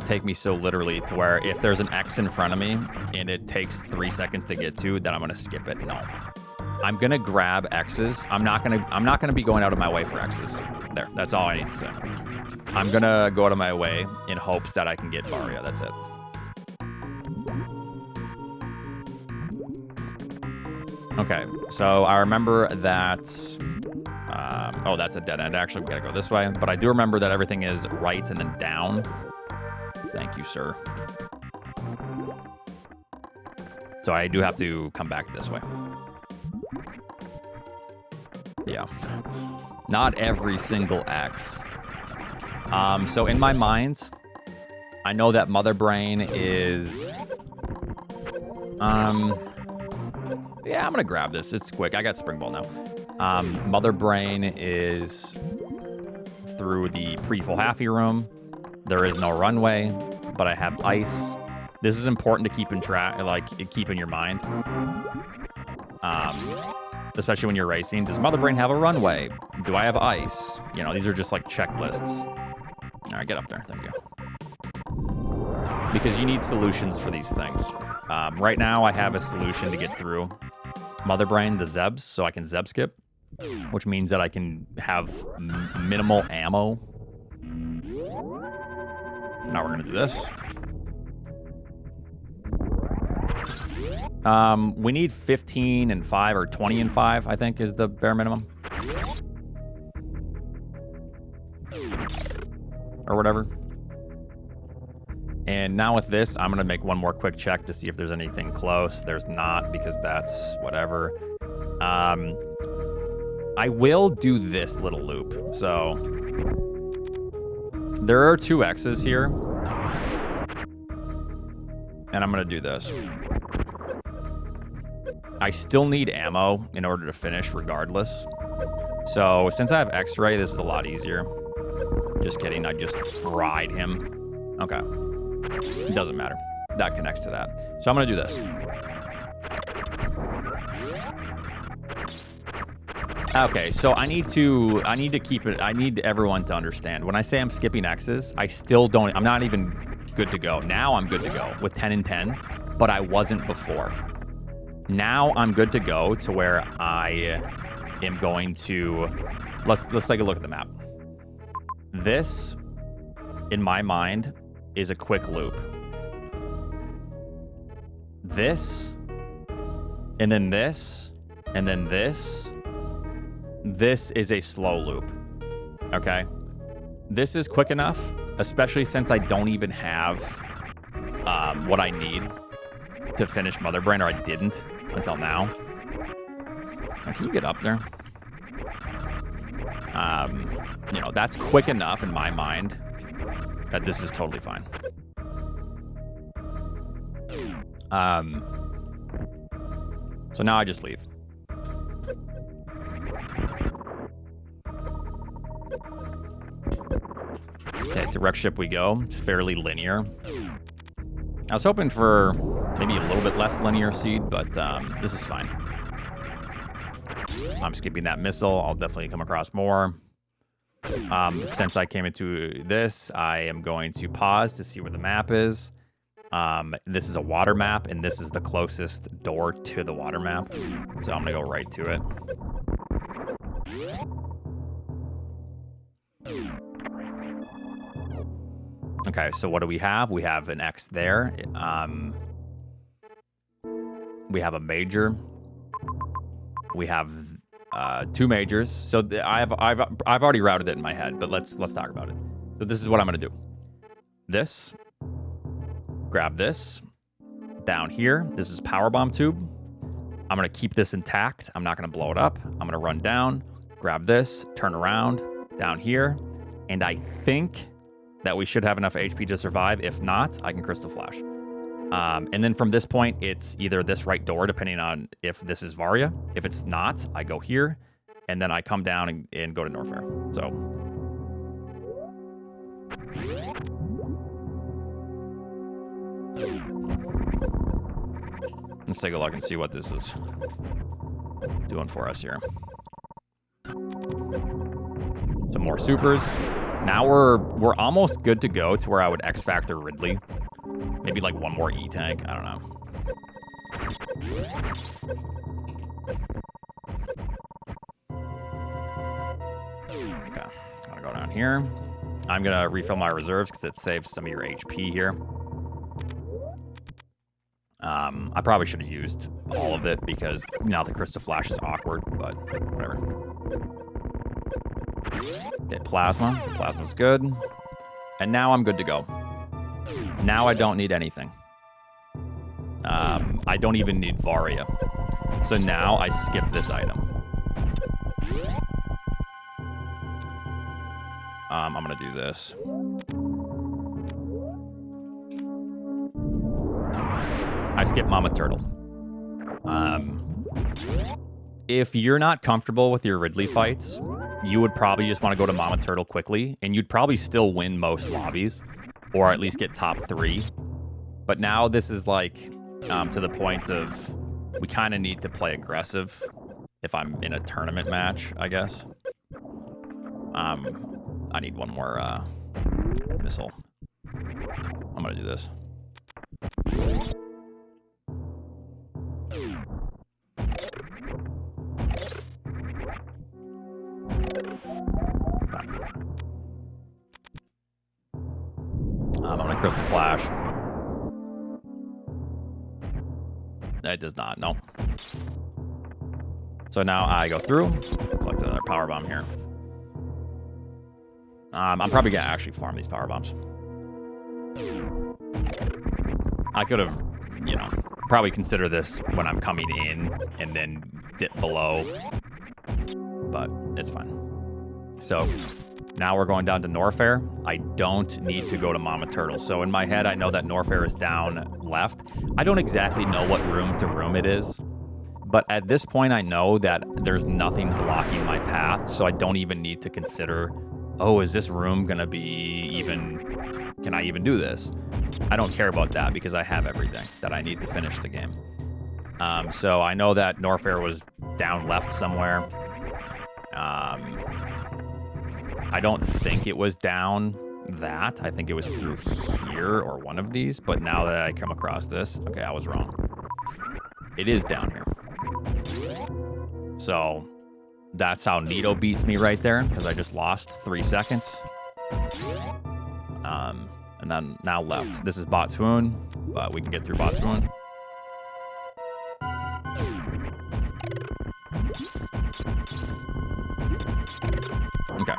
take me so literally to where if there's an X in front of me and it takes 3 seconds to get to, then I'm gonna skip it. No, I'm gonna grab X's. I'm not gonna be going out of my way for X's. There, that's all I need to say. I'm gonna go out of my way in hopes that I can get Varia. That's it. Okay, so I remember that. Oh, that's a dead end. Actually, we gotta go this way. But I do remember that everything is right and then down. Thank you, sir. So I do have to come back this way. Yeah. Not every single X. So in my mind, I know that Mother Brain is... yeah, I'm gonna grab this. It's quick. I got Spring Ball now. Mother Brain is through the pre-full halfy room. There is no runway, but I have ice. This is important to keep in track, keep in your mind. Especially when you're racing. Does Mother Brain have a runway? Do I have ice? You know, these are just like checklists. All right, get up there. Thank you. Because you need solutions for these things. Right now, I have a solution to get through Mother Brain, the Zebs, so I can Zeb skip, which means that I can have minimal ammo. Now we're gonna do this. We need 15 and 5 or 20 and 5, I think, is the bare minimum. Or whatever. And now with this, I'm going to make one more quick check to see if there's anything close. There's not, because that's whatever. I will do this little loop. So there are 2 X's here. And I'm going to do this. I still need ammo in order to finish regardless. So since I have X-ray, this is a lot easier. Just kidding. I just fried him. Okay. It doesn't matter. That connects to that. So I'm going to do this. Okay, so I need to keep it. I need everyone to understand. When I say I'm skipping X's, I'm not even good to go. Now I'm good to go with 10 and 10, but I wasn't before. Now I'm good to go to where I am going to... Let's take a look at the map. This, in my mind, is a quick loop. This, and then this, and then this. This is a slow loop, okay? This is quick enough, especially since I don't even have what I need to finish Mother Brain, or I didn't until now. Now, can you get up there? You know, that's quick enough in my mind that this is totally fine. So now I just leave. Okay, to wreck ship we go. It's fairly linear. I was hoping for maybe a little bit less linear seed, but this is fine. I'm skipping that missile. I'll definitely come across more. Since I came into this, I am going to pause to see where the map is. This is a water map, and this is the closest door to the water map. So I'm going to go right to it. Okay, so what do we have? We have an X there. We have a major. We have 2 majors. So I've already routed it in my head, but let's talk about it. So this is what I'm gonna do. This. Grab this. Down here, this is power bomb tube. I'm gonna keep this intact. I'm not gonna blow it up. I'm gonna run down, grab this, turn around, down here, and I think that we should have enough HP to survive. If not, I can Crystal Flash. And then from this point, it's either this right door, depending on if this is Varia. If it's not, I go here, and then I come down and go to Norfair. So. Let's take a look and see what this is doing for us here. Some more supers. Now we're almost good to go to where I would X Factor Ridley. Maybe like one more E tank. I don't know. Okay, I'm gonna go down here. I'm gonna refill my reserves because it saves some of your HP here. I probably should have used all of it because now the Crystal Flash is awkward, but whatever. Okay, Plasma. Plasma's good. And now I'm good to go. Now I don't need anything. I don't even need Varia. So now I skip this item. I'm gonna do this. I skip Mama Turtle. If you're not comfortable with your Ridley fights, you would probably just want to go to Mama Turtle quickly, and you'd probably still win most lobbies, or at least get top 3. But now this is like to the point of we kind of need to play aggressive if I'm in a tournament match, I guess. I need one more missile. I'm gonna do this. I'm gonna Crystal Flash. It does not, no. So now I go through, collect another power bomb here. I'm probably gonna actually farm these power bombs. I could have, you know, probably consider this when I'm coming in and then dip below, but it's fine. So now we're going down to Norfair. I don't need to go to Mama Turtle. So in my head, I know that Norfair is down left. I don't exactly know what room to room it is, but at this point, I know that there's nothing blocking my path, so I don't even need to consider, oh, is this room gonna be even, can I even do this? I don't care about that because I have everything that I need to finish the game. So I know that Norfair was down left somewhere. I don't think it was down that. I think it was through here or one of these. But now that I come across this, okay, I was wrong. It is down here. So that's how Nito beats me right there, because I just lost 3 seconds. And then now left. This is Bot Swoon, but we can get through Bot Swoon. Okay.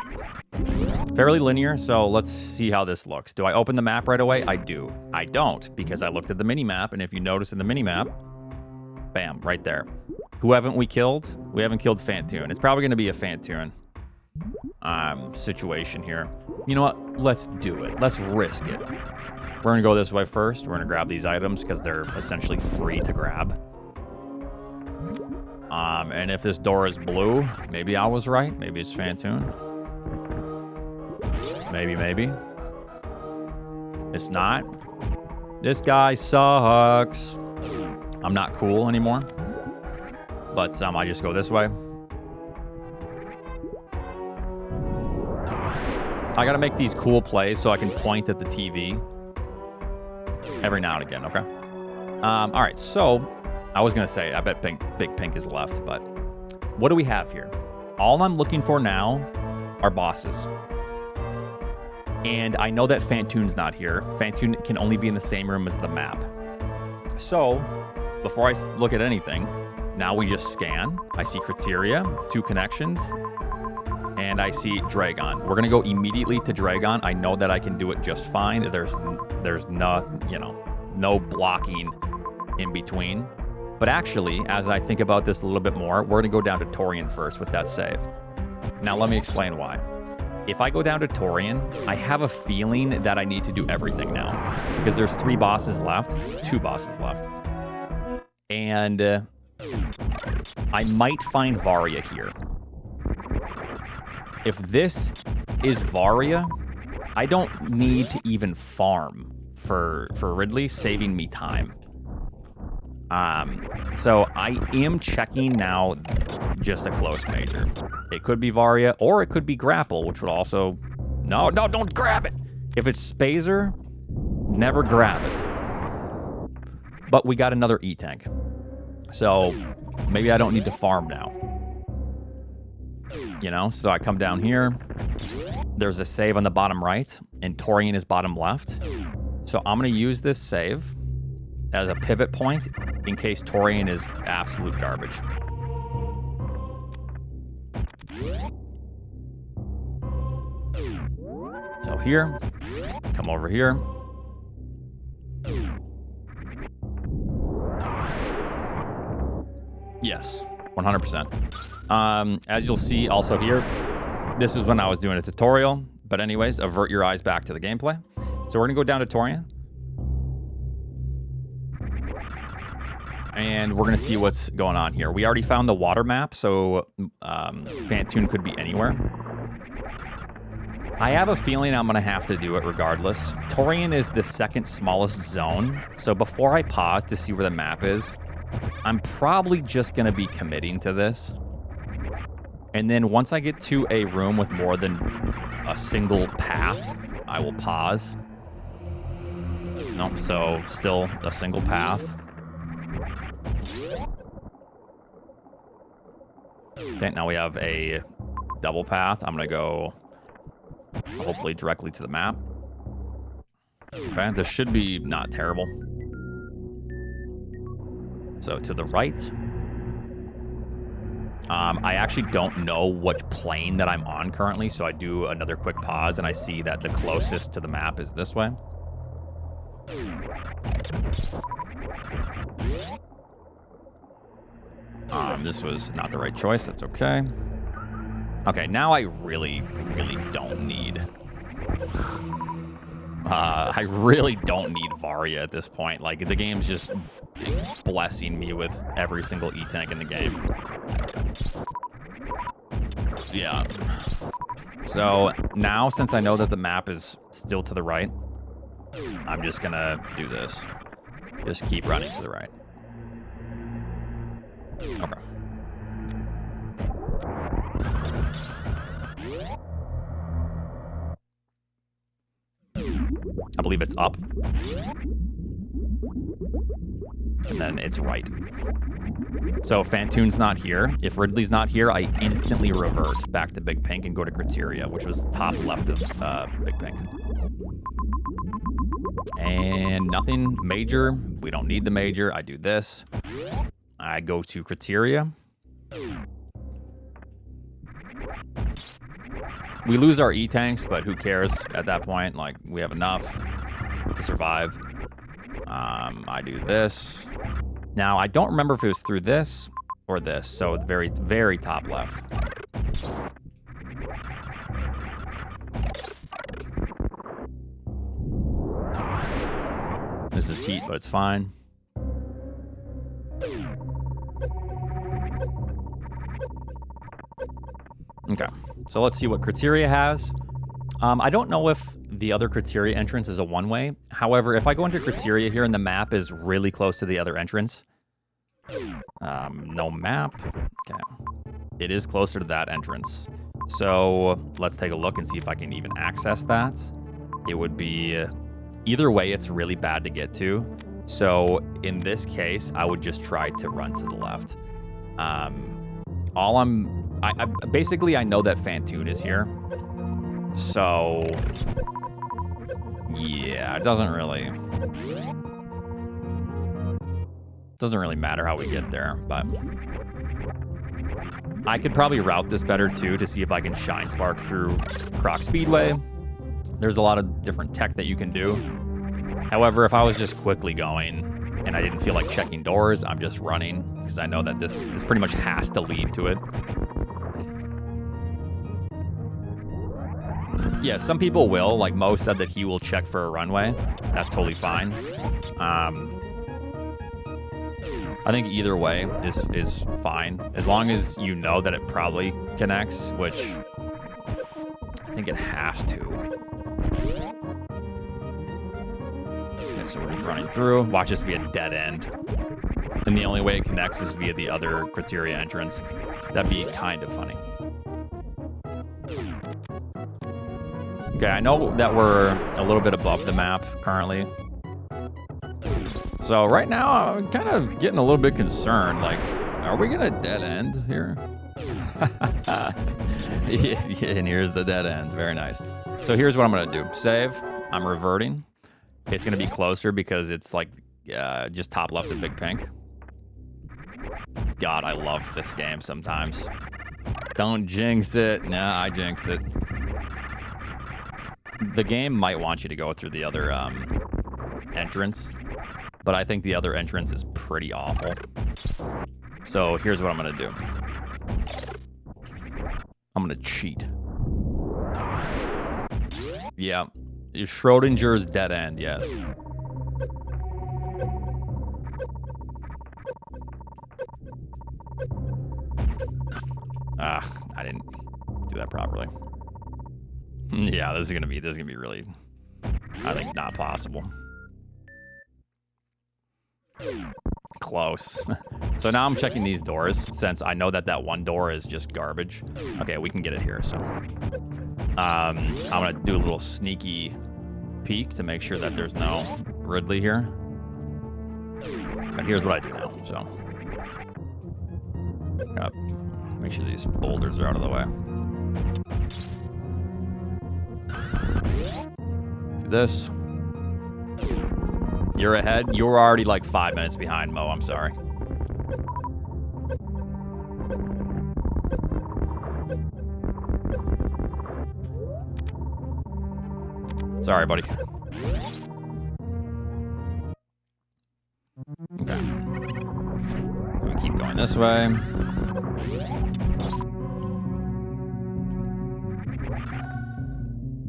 Fairly linear, so let's see how this looks. Do I open the map right away? I do. I don't, because I looked at the mini-map, and if you notice in the mini-map, bam, right there. Who haven't we killed? We haven't killed Fantoon. It's probably going to be a Fantoon situation here. You know what? Let's do it. Let's risk it. We're going to go this way first. We're going to grab these items because they're essentially free to grab. And if this door is blue, maybe I was right. Maybe it's Fantoon. Maybe. It's not. This guy sucks. I'm not cool anymore. But I just go this way. I gotta make these cool plays so I can point at the TV every now and again, okay? All right, so I was gonna say, I bet Big Pink is left, but what do we have here? All I'm looking for now are bosses. And I know that Fantoon's not here. Fantoon can only be in the same room as the map. So, before I look at anything, now we just scan. I see criteria, 2 connections, and I see Dragon. We're gonna go immediately to Dragon. I know that I can do it just fine. There's no, no blocking in between. But actually, as I think about this a little bit more, we're gonna go down to Torian first with that save. Now let me explain why. If I go down to Torian, I have a feeling that I need to do everything now because there's 3 bosses left, 2 bosses left. And I might find Varia here. If this is Varia, I don't need to even farm for Ridley, saving me time. So I am checking now just a close major. It could be Varia, or it could be Grapple, which would also... No, don't grab it! If it's Spazer, never grab it. But we got another E-Tank. So maybe I don't need to farm now. So I come down here. There's a save on the bottom right, and Torian is bottom left. So I'm going to use this save as a pivot point in case Torian is absolute garbage. So here, come over here. Yes, 100%. As you'll see also here, this is when I was doing a tutorial. But anyways, avert your eyes back to the gameplay. So we're going to go down to Torian. And we're going to see what's going on here. We already found the water map, so Fantoon could be anywhere. I have a feeling I'm going to have to do it regardless. Torian is the second smallest zone, so before I pause to see where the map is, I'm probably just going to be committing to this. And then once I get to a room with more than a single path, I will pause. Nope, so still a single path. Okay, now we have a double path. I'm going to go hopefully directly to the map. Okay, this should be not terrible. So to the right. I actually don't know what plane that I'm on currently, so I do another quick pause and I see that the closest to the map is this way. This was not the right choice. That's okay. Okay, now I really don't need... I really don't need Varia at this point. Like, the game's just blessing me with every single E-Tank in the game. Yeah. So, now, since I know that the map is still to the right, I'm just gonna do this. Just keep running to the right. Okay. I believe it's up. And then it's right. So Fantoon's not here. If Ridley's not here, I instantly revert back to Big Pink and go to Criteria, which was top left of Big Pink. And nothing major. We don't need the major. I do this. I go to Criteria. We lose our E-Tanks, but who cares at that point? Like, we have enough to survive. I do this. Now, I don't remember if it was through this or this, so the very, very top left. This is heat, but it's fine. Okay, so let's see what Criteria has. I don't know if the other Criteria entrance is a one-way. However, if I go into Criteria here and the map is really close to the other entrance, no map. Okay, it is closer to that entrance. So let's take a look and see if I can even access that. It would be either way. It's really bad to get to. So in this case, I would just try to run to the left. Basically, I know that Fantoon is here. So Yeah, it doesn't really matter how we get there, but I could probably route this better too to see if I can shine spark through Croc Speedway. There's a lot of different tech that you can do. However, if I was just quickly going and I didn't feel like checking doors, I'm just running because I know that this pretty much has to lead to it. Yeah, some people will. Like Mo said that he will check for a runway. That's totally fine. I think either way is fine. As long as you know that it probably connects, which I think it has to. Okay, so we're just running through. Watch this be a dead end. And the only way it connects is via the other criteria entrance. That'd be kind of funny. Okay, I know that we're a little bit above the map currently. So right now, I'm kind of getting a little bit concerned. Like, are we gonna dead end here? Yeah, and here's the dead end. Very nice. So here's what I'm gonna do. Save. I'm reverting. It's gonna be closer because it's like just top left of Big Pink. God, I love this game sometimes. Don't jinx it. Nah, I jinxed it. The game might want you to go through the other entrance, but I think the other entrance is pretty awful. So here's what I'm gonna do. I'm gonna cheat. Yeah, Schrodinger's dead end, yes. I didn't do that properly. Yeah, this is gonna be really, I think, not possible. Close. So now I'm checking these doors since I know that one door is just garbage. Okay, we can get it here. So I'm gonna do a little sneaky peek to make sure that there's no Ridley here. But here's what I do now. So gotta make sure these boulders are out of the way. Do this. You're ahead. You're already like 5 minutes behind, Mo. I'm sorry. Sorry, buddy. Okay. We keep going this way.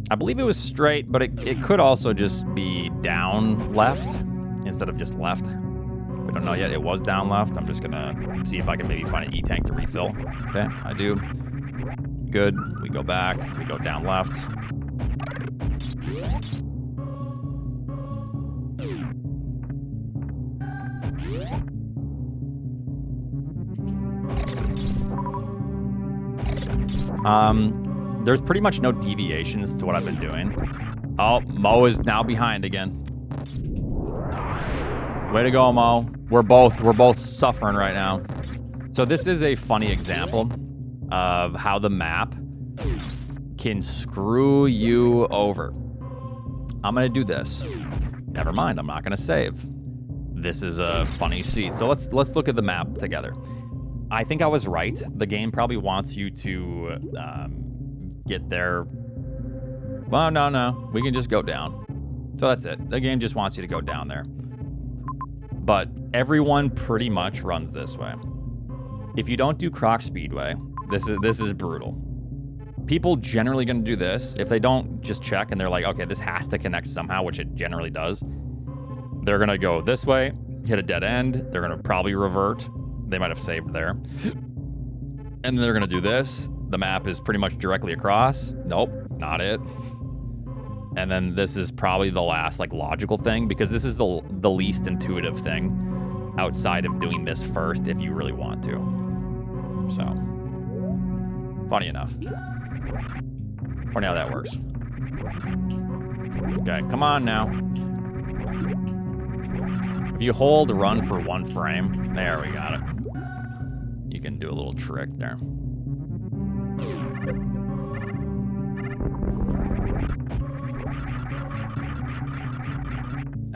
I believe it was straight, but it could also just be down left instead of just left. We don't know yet. It was down left. I'm just gonna see if I can maybe find an E-tank to refill. Okay, I do. Good. We go back. We go down left. There's pretty much no deviations to what I've been doing. Oh, Mo is now behind again. Way to go, Mo. We're both suffering right now. So this is a funny example of how the map can screw you over. I'm gonna do this. Never mind, I'm not gonna save. This is a funny seat. So let's look at the map together. I think I was right. The game probably wants you to get there. Well, no. We can just go down. So that's it. The game just wants you to go down there. But everyone pretty much runs this way. If you don't do Croc Speedway, this is brutal. People generally going to do this. If they don't just check and they're like, okay, this has to connect somehow, which it generally does. They're going to go this way, hit a dead end. They're going to probably revert. They might have saved there. And then they're going to do this. The map is pretty much directly across. Nope, not it. And then this is probably the last like logical thing because this is the least intuitive thing outside of doing this first if you really want to. So, funny enough. Funny how that works. Okay, come on now. If you hold run for 1 frame, there we got it. You can do a little trick there.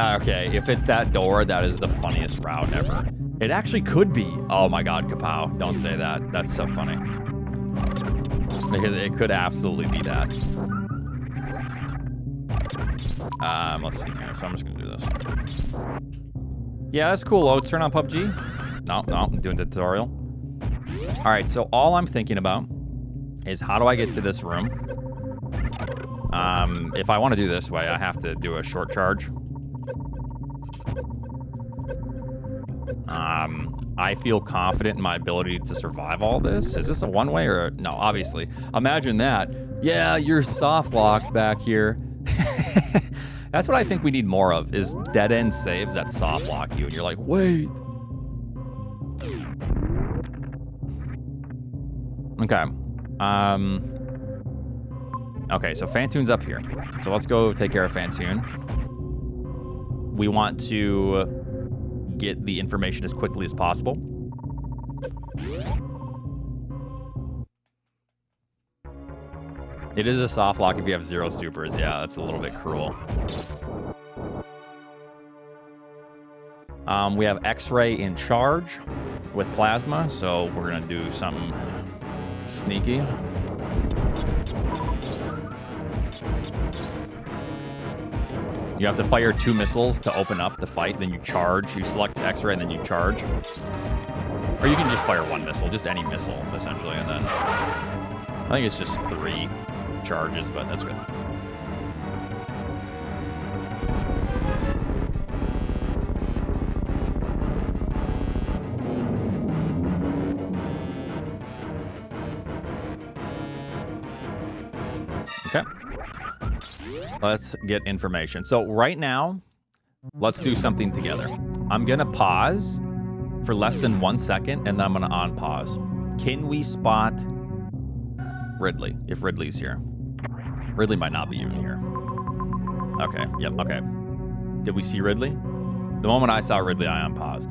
Okay, if it's that door, that is the funniest route ever. It actually could be. Oh my God, Kapow. Don't say that. That's so funny. Because it could absolutely be that. Let's see here. So I'm just going to do this. Yeah, that's cool. Oh, turn on PUBG. No, I'm doing the tutorial. All right, so all I'm thinking about is how do I get to this room? If I want to do this way, I have to do a short charge. I feel confident in my ability to survive all this. Is this a one-way or a... No, obviously. Imagine that. Yeah, you're soft locked back here. That's what I think we need more of, is dead-end saves that soft lock you, and you're like, wait. Okay. Okay, so Fantoon's up here. So let's go take care of Fantoon. We want to get the information as quickly as possible. It is a soft lock if you have 0 supers. Yeah, that's a little bit cruel. We have X-ray in charge with plasma, so we're gonna do something sneaky. You have to fire 2 missiles to open up the fight, then you charge. You select X-ray and then you charge. Or you can just fire 1 missile, just any missile, essentially, and then... I think it's just 3 charges, but that's good. Okay. Let's get information. So right now, let's do something together. I'm going to pause for less than 1 second, and then I'm going to unpause. Can we spot Ridley, if Ridley's here? Ridley might not be even here. Okay, yep, okay. Did we see Ridley? The moment I saw Ridley, I unpaused.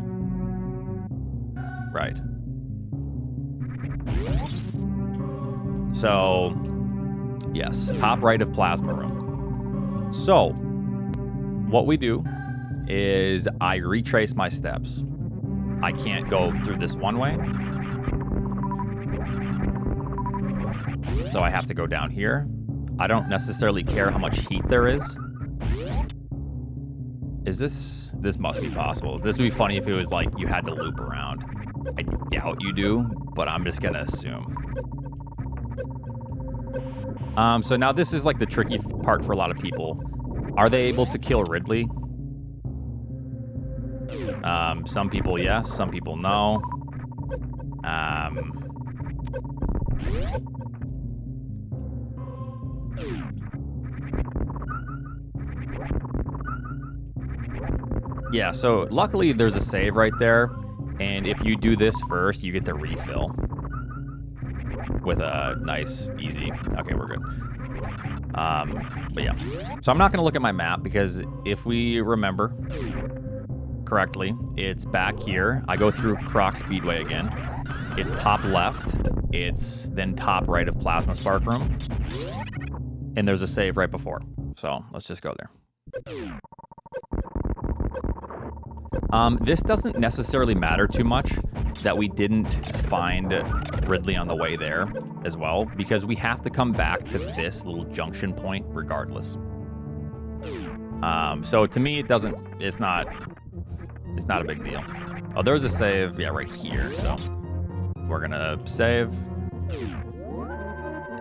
Right. So, yes, top right of plasma room. So, what we do is I retrace my steps. I can't go through this one way. So I have to go down here. I don't necessarily care how much heat there is. Is this must be possible. This would be funny if it was like you had to loop around. I doubt you do, but I'm just gonna assume. So now this is like the tricky part for a lot of people. Are they able to kill Ridley? Some people yes, some people no. Yeah, so luckily there's a save right there, and if you do this first, you get the refill with a nice, easy. Okay, we're good. But yeah, so I'm not going to look at my map because if we remember correctly, it's back here. I go through Croc Speedway again. It's top left. It's then top right of Plasma Spark Room. And there's a save right before. So let's just go there. This doesn't necessarily matter too much that we didn't find Ridley on the way there as well, because we have to come back to this little junction point regardless. So to me, it's not a big deal. Oh, there's a save, yeah, right here. So we're gonna save,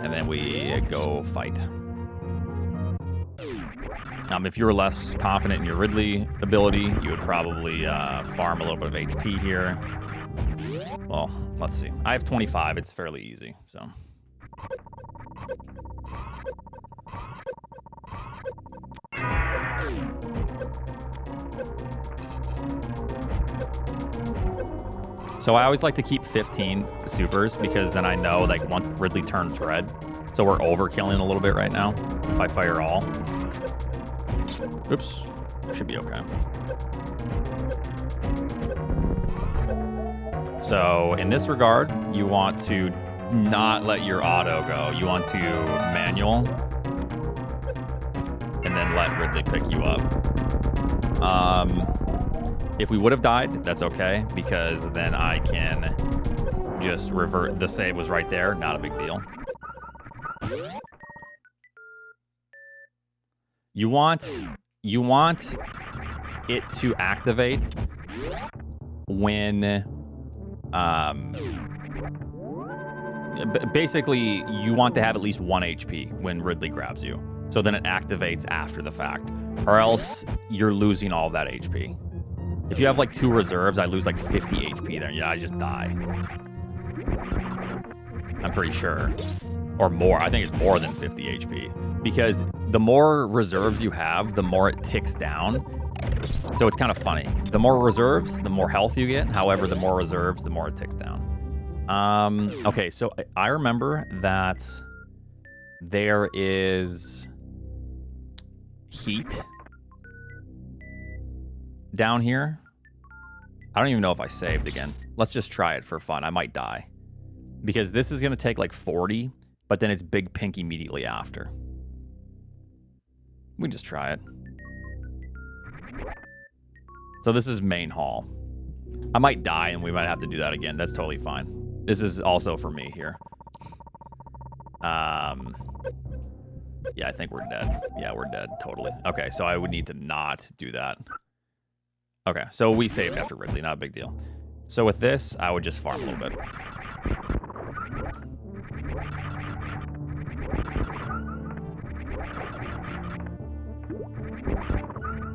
and then we go fight. If you were less confident in your Ridley ability, you would probably farm a little bit of HP here. Well, let's see. I have 25. It's fairly easy, so. So I always like to keep 15 supers because then I know, like, once Ridley turns red. So we're overkilling a little bit right now if I fire all. Oops. Should be okay. So in this regard, you want to not let your auto go. You want to manual. And then let Ridley pick you up. If we would have died, that's okay, because then I can just revert. The save was right there, not a big deal. You want it to activate when basically you want to have at least 1 HP when Ridley grabs you. So then it activates after the fact, or else you're losing all of that HP. If you have like 2 reserves, I lose like 50 HP there. Yeah, I just die. I'm pretty sure. Or more. I think it's more than 50 HP. Because the more reserves you have, the more it ticks down. So it's kind of funny. The more reserves, the more health you get. However, the more reserves, the more it ticks down. Okay, so I remember that there is heat down here. I don't even know if I saved again. Let's just try it for fun. I might die. Because this is going to take like 40, but then it's big pink immediately after. We just try it. So this is main hall. I might die and we might have to do that again. That's totally fine. This is also for me here. Yeah, I think we're dead. Yeah, we're dead. Totally. Okay, so I would need to not do that. Okay, so we saved after Ridley. Not a big deal. So with this, I would just farm a little bit.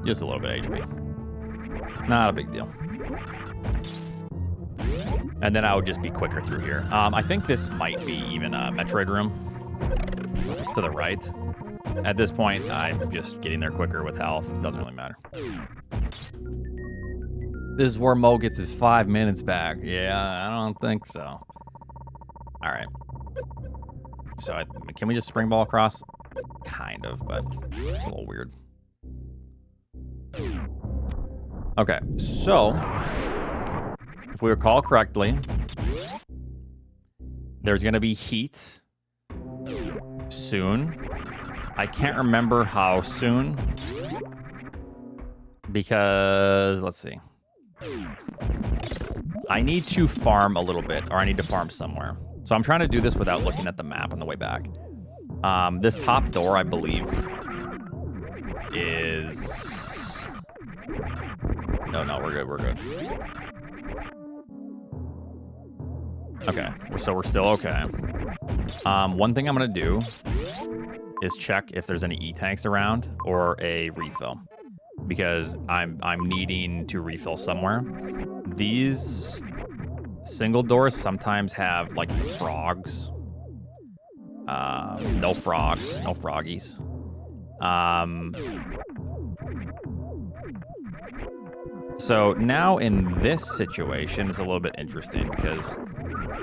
Just a little bit of HP. Not a big deal. And then I would just be quicker through here. I think this might be even a Metroid room to the right. At this point, I'm just getting there quicker with health. Doesn't really matter. This is where Mo gets his 5 minutes back. Yeah, I don't think so. All right. So can we just spring ball across? Kind of, but it's a little weird. Okay, so if we recall correctly, there's going to be heat soon. I can't remember how soon because, let's see. I need to farm a little bit, or I need to farm somewhere. So I'm trying to do this without looking at the map on the way back. This top door, I believe, is... No, we're good, we're good. Okay, so we're still okay. One thing I'm gonna do is check if there's any E-tanks around or a refill, because I'm needing to refill somewhere. These single doors sometimes have like frogs. No frogs, no froggies. So now in this situation, it's a little bit interesting because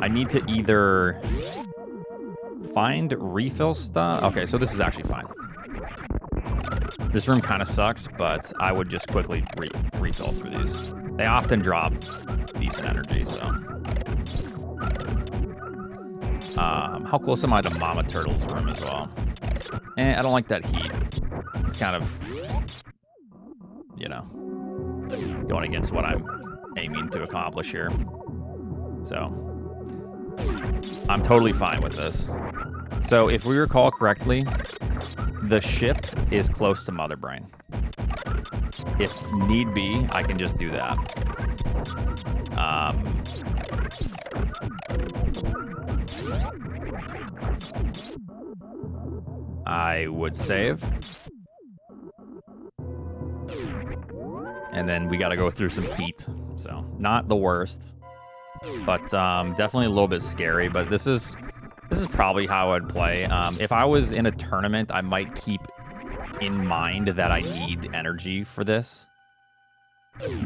I need to either find refill stuff. Okay, so this is actually fine. This room kind of sucks, but I would just quickly refill through these. They often drop decent energy, so. How close am I to Mama Turtle's room as well? I don't like that heat. It's kind of, you know, going against what I'm aiming to accomplish here. So, I'm totally fine with this. So, if we recall correctly, the ship is close to Mother Brain. If need be, I can just do that. I would save. And then we got to go through some heat. So, not the worst. But definitely a little bit scary. But this is probably how I'd play. If I was in a tournament, I might keep in mind that I need energy for this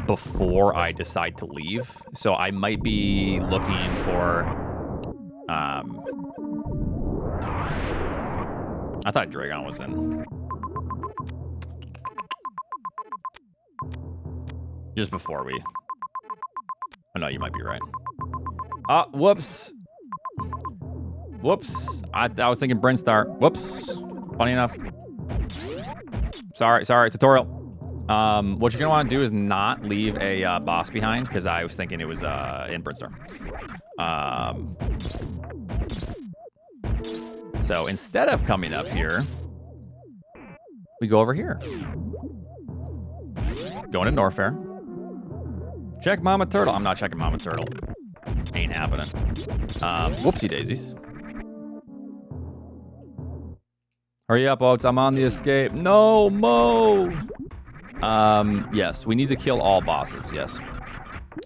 before I decide to leave. So I might be looking for... I thought Dragon was in. Just before we... Oh, no, you might be right. Whoops. Whoops. I was thinking Brinstar. Whoops. Funny enough. Sorry, tutorial. What you're gonna want to do is not leave a boss behind, because I was thinking it was in Britstar. So instead of coming up here, we go over here. Going to Norfair. Check Mama Turtle. I'm not checking Mama Turtle. Ain't happening. Whoopsie daisies. Hurry up, Oats. I'm on the escape. No, Mo. Yes, we need to kill all bosses. Yes.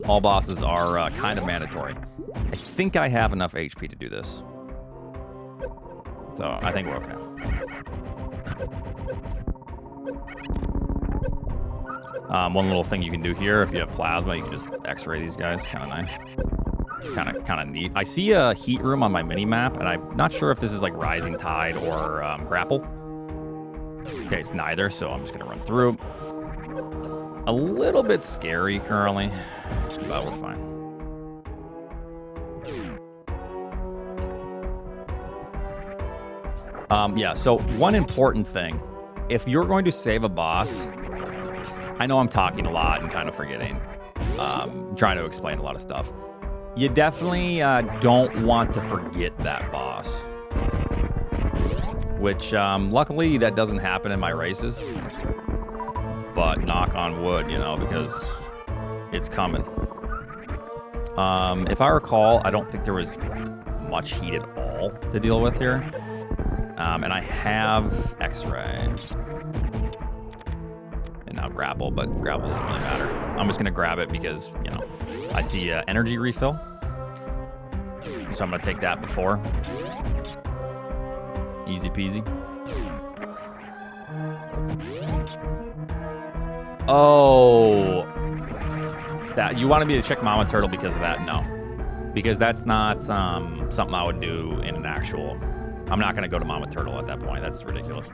All bosses are kind of mandatory. I think I have enough HP to do this. So I think we're okay. One little thing you can do here, if you have plasma, you can just X-ray these guys. Kind of nice. Kind of neat. I see a heat room on my mini map, and I'm not sure if this is like Rising Tide or Grapple. Okay, it's neither, so I'm just gonna run through. A little bit scary currently, but we're fine. Yeah, so one important thing. If you're going to save a boss, I know I'm talking a lot and kind of forgetting, trying to explain a lot of stuff. You definitely don't want to forget that boss. Which, luckily, that doesn't happen in my races. But knock on wood, you know, because it's coming. If I recall, I don't think there was much heat at all to deal with here. And I have X-ray. And now grapple, but grapple doesn't really matter. I'm just gonna grab it because, you know, I see energy refill. So I'm gonna take that before. Easy peasy. Oh, that you wanted me to check Mama Turtle because of that? No, because that's not something I would do in an actual. I'm not gonna go to Mama Turtle at that point. That's ridiculous.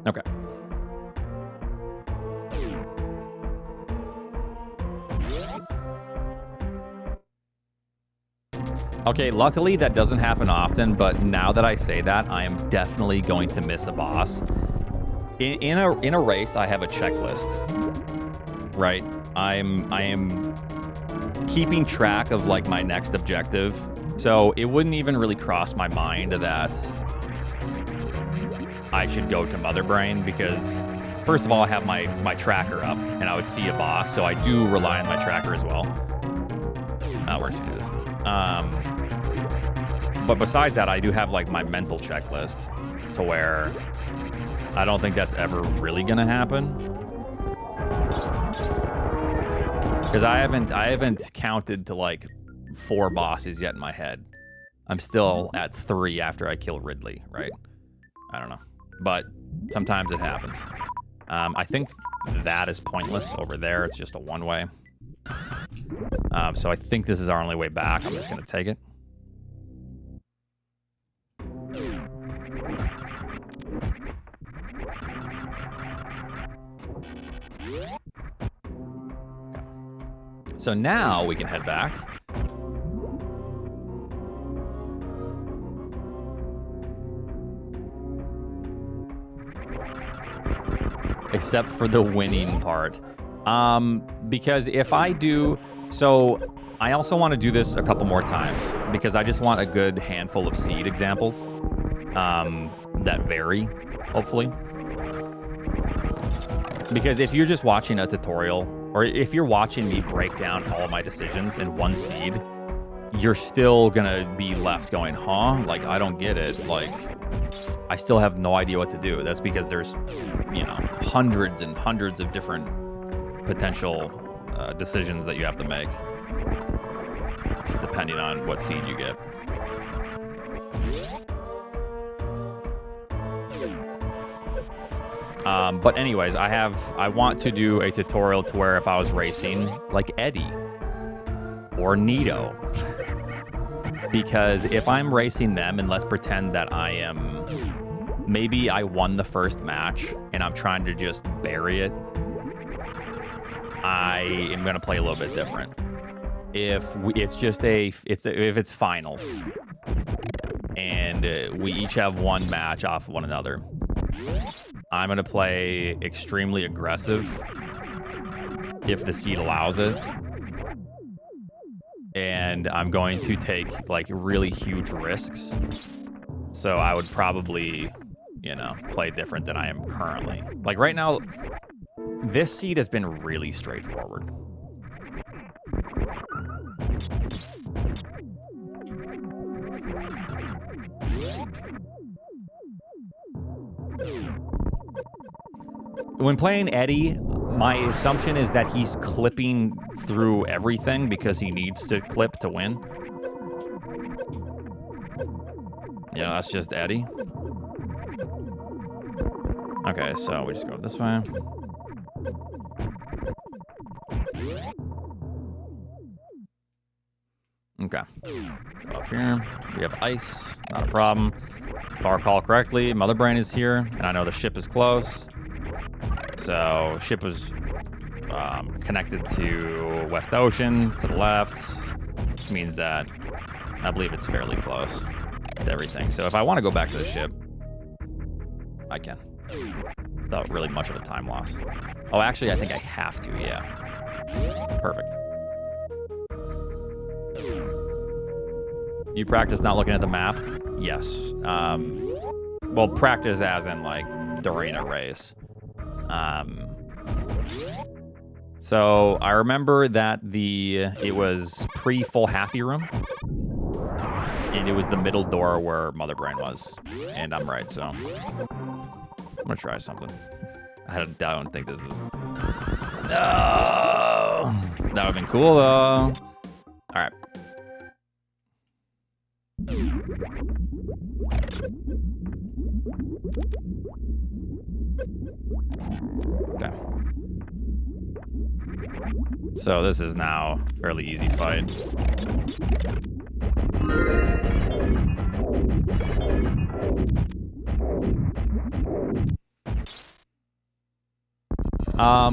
Okay. Okay, luckily that doesn't happen often, but now that I say that, I am definitely going to miss a boss. In a race, I have a checklist, right? I am keeping track of like my next objective, so it wouldn't even really cross my mind that I should go to Mother Brain because, first of all, I have my tracker up, and I would see a boss, so I do rely on my tracker as well. Where's he do this? But besides that, I do have like my mental checklist to where I don't think that's ever really gonna happen. Because I haven't counted to like 4 bosses yet in my head. I'm still at 3 after I kill Ridley, right? I don't know. But sometimes it happens. I think that is pointless over there. It's just a one-way. So I think this is our only way back. I'm just gonna take it. So now we can head back. Except for the winning part. Because if I do... So I also want to do this a couple more times because I just want a good handful of seed examples that vary, hopefully. Because if you're just watching a tutorial, or if you're watching me break down all my decisions in one seed, you're still gonna be left going, huh? Like, I don't get it. Like, I still have no idea what to do. That's because there's, you know, hundreds and hundreds of different potential decisions that you have to make. Just depending on what seed you get. But anyways, I want to do a tutorial to where if I was racing like Eddie or Nito, because if I'm racing them, and let's pretend that maybe I won the first match and I'm trying to just bury it, I am going to play a little bit different. If it's finals and we each have one match off one another, I'm going to play extremely aggressive if the seed allows it. And I'm going to take, like, really huge risks. So I would probably, you know, play different than I am currently. Like, right now, this seed has been really straightforward. When playing Eddie, my assumption is that he's clipping through everything because he needs to clip to win. Yeah, that's just Eddie. Okay, so we just go this way. Okay. So up here, we have ice. Not a problem. If I recall correctly, Mother Brain is here, and I know the ship is close. So ship was connected to West Ocean to the left, which means that I believe it's fairly close to everything. So if I want to go back to the ship, I can, without really much of a time loss. Oh, actually, I think I have to, yeah. Perfect. You practice not looking at the map? Yes. Well, practice as in, like, during a race. So I remember that it was pre-full halfy room, and it was the middle door where Mother Brain was, and I'm right, so I'm gonna try something. I don't think this is. No, that would've been cool though. All right. Okay. So this is now a fairly easy fight.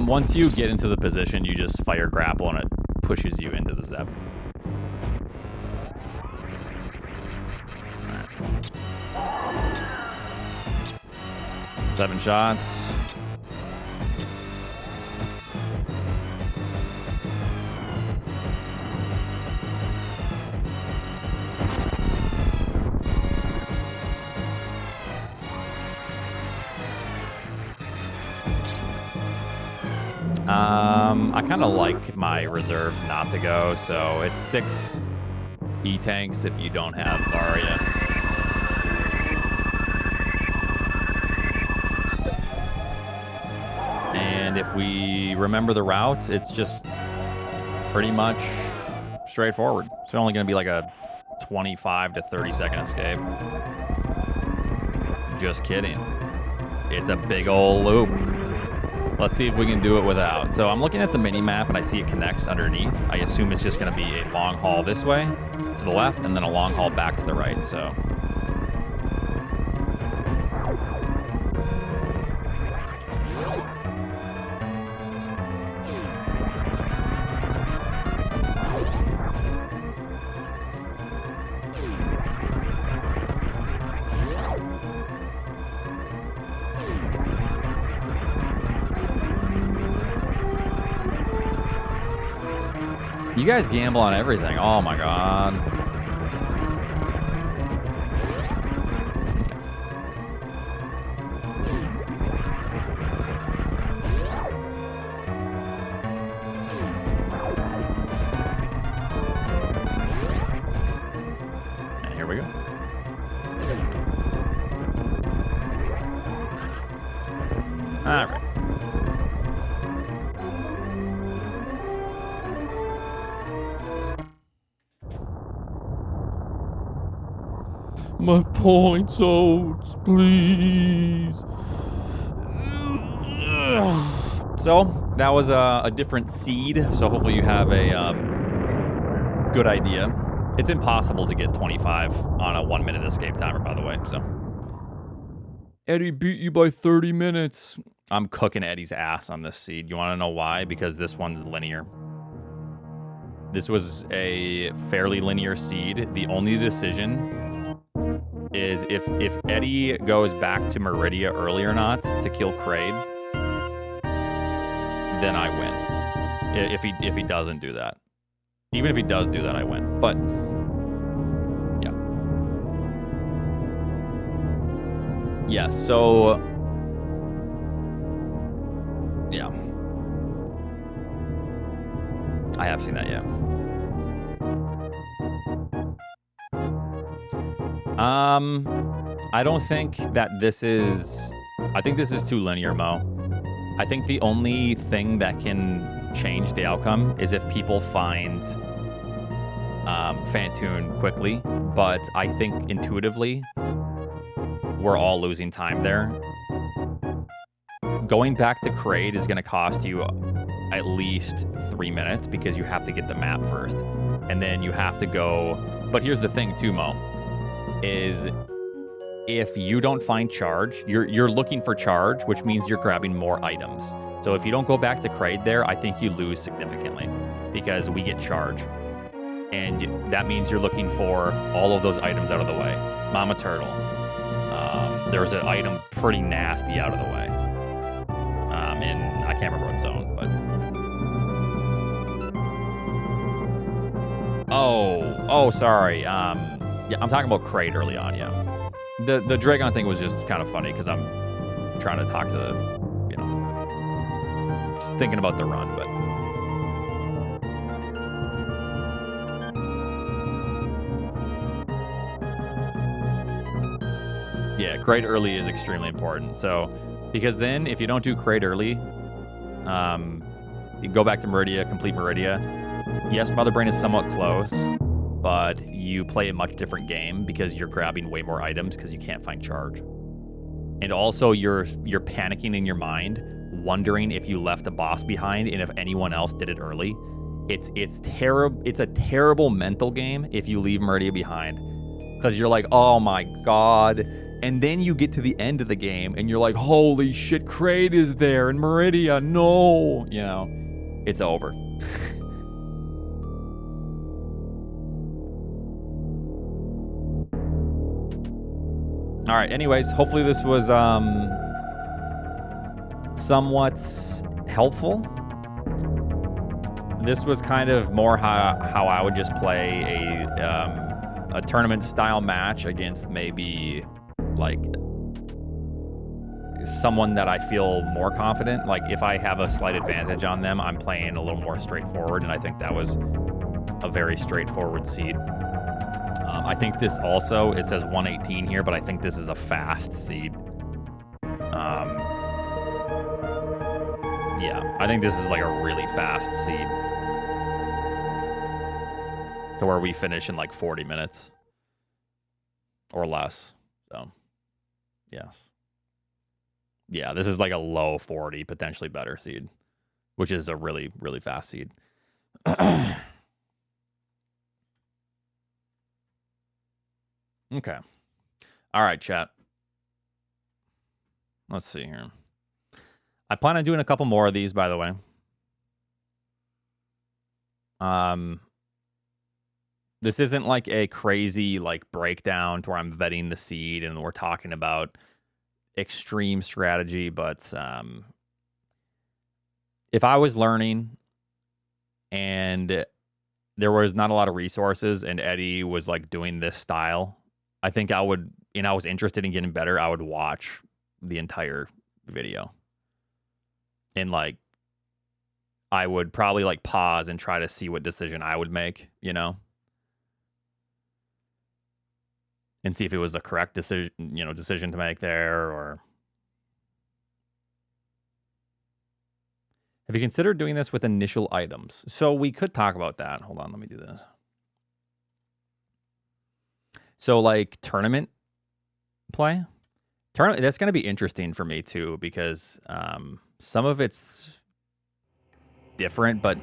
Once you get into the position, you just fire grapple and it pushes you into the Zeb. Right. 7 shots. I kind of like my reserves not to go, so it's 6 E-tanks if you don't have Varia. And if we remember the route, it's just pretty much straightforward. It's only going to be like a 25 to 30 second escape. Just kidding. It's a big old loop. Let's see if we can do it without. So I'm looking at the mini map and I see it connects underneath. I assume it's just going to be a long haul this way to the left and then a long haul back to the right. So you guys gamble on everything. Oh my god. And here we go. All right. My points, Oats, please. So that was a different seed. So hopefully you have a good idea. It's impossible to get 25 on a 1 minute escape timer, by the way. So Eddie beat you by 30 minutes. I'm cooking Eddie's ass on this seed. You want to know why? Because this one's linear. This was a fairly linear seed. The only decision is if Eddie goes back to Meridia early or not to kill Kraid, then I win. If he doesn't do that. Even if he does do that, I win. But yeah. Yeah, so yeah. I have seen that, yeah. I don't think that this is... I think this is too linear, Mo. I think the only thing that can change the outcome is if people find Fantoon quickly. But I think intuitively, we're all losing time there. Going back to Kraid is going to cost you at least 3 minutes because you have to get the map first. And then you have to go... But here's the thing too, Mo, is if you don't find charge, you're looking for charge, which means you're grabbing more items. So if you don't go back to Kraid there, I think you lose significantly because we get charge. And that means you're looking for all of those items out of the way. Mama Turtle. There's an item pretty nasty out of the way. And I can't remember what zone, but... Oh, sorry. Yeah, I'm talking about Kraid early on, yeah. The Dragon thing was just kind of funny because I'm trying to talk to the, you know, just thinking about the run, but... Yeah, Kraid early is extremely important. So, because then if you don't do Kraid early, you go back to Meridia, complete Meridia. Yes, Mother Brain is somewhat close, but you play a much different game because you're grabbing way more items because you can't find charge. And also you're panicking in your mind, wondering if you left a boss behind and if anyone else did it early. It's terrible. It's a terrible mental game if you leave Meridia behind because you're like, oh my God. And then you get to the end of the game and you're like, holy shit, Kraid is there and Meridia, no. You know, it's over. All right, anyways, hopefully this was somewhat helpful. This was kind of more how I would just play a tournament style match against maybe like someone that I feel more confident. Like if I have a slight advantage on them, I'm playing a little more straightforward, and I think that was a very straightforward seed. I think this also, it says 118 here, but I think this is a fast seed. Yeah, I think this is like a really fast seed. To where we finish in like 40 minutes. Or less. So, yes. Yeah, this is like a low 40, potentially better seed. Which is a really, really fast seed. Okay. All right, chat. Let's see here. I plan on doing a couple more of these, by the way. This isn't like a crazy like breakdown to where I'm vetting the seed and we're talking about extreme strategy, but if I was learning and there was not a lot of resources and Eddie was like doing this style, I think I would, and I was interested in getting better, I would watch the entire video. And like, I would probably like pause and try to see what decision I would make, you know? And see if it was the correct decision to make there, or... Have you considered doing this with initial items? So we could talk about that. Hold on, let me do this. So like tournament play, that's going to be interesting for me too, because some of it's different, but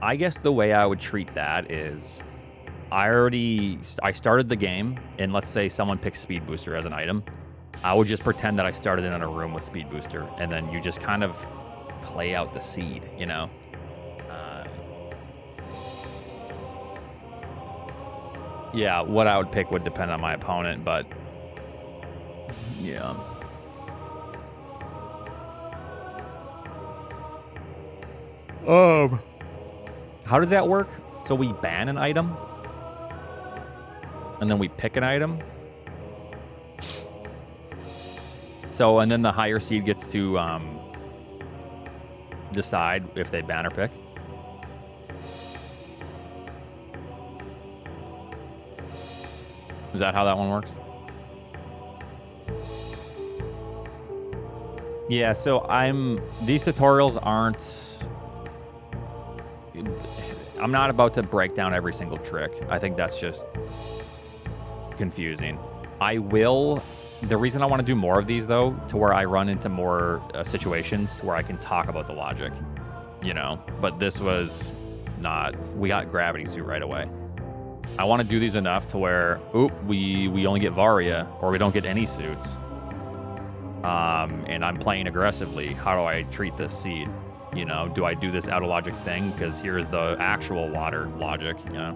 I guess the way I would treat that is I started the game, and let's say someone picks Speed Booster as an item. I would just pretend that I started in a room with Speed Booster, and then you just kind of play out the seed, you know? Yeah, what I would pick would depend on my opponent, but yeah. How does that work? So we ban an item, and then we pick an item. So, and then the higher seed gets to decide if they ban or pick. Is that how that one works? Yeah, so these tutorials aren't, I'm not about to break down every single trick. I think that's just confusing. The reason I want to do more of these, though, to where I run into more situations to where I can talk about the logic, you know, but this was not, we got gravity suit right away. I want to do these enough to where, we only get Varia, or we don't get any suits. And I'm playing aggressively. How do I treat this seed? You know, do I do this out of logic thing? Because here's the actual water logic, you know?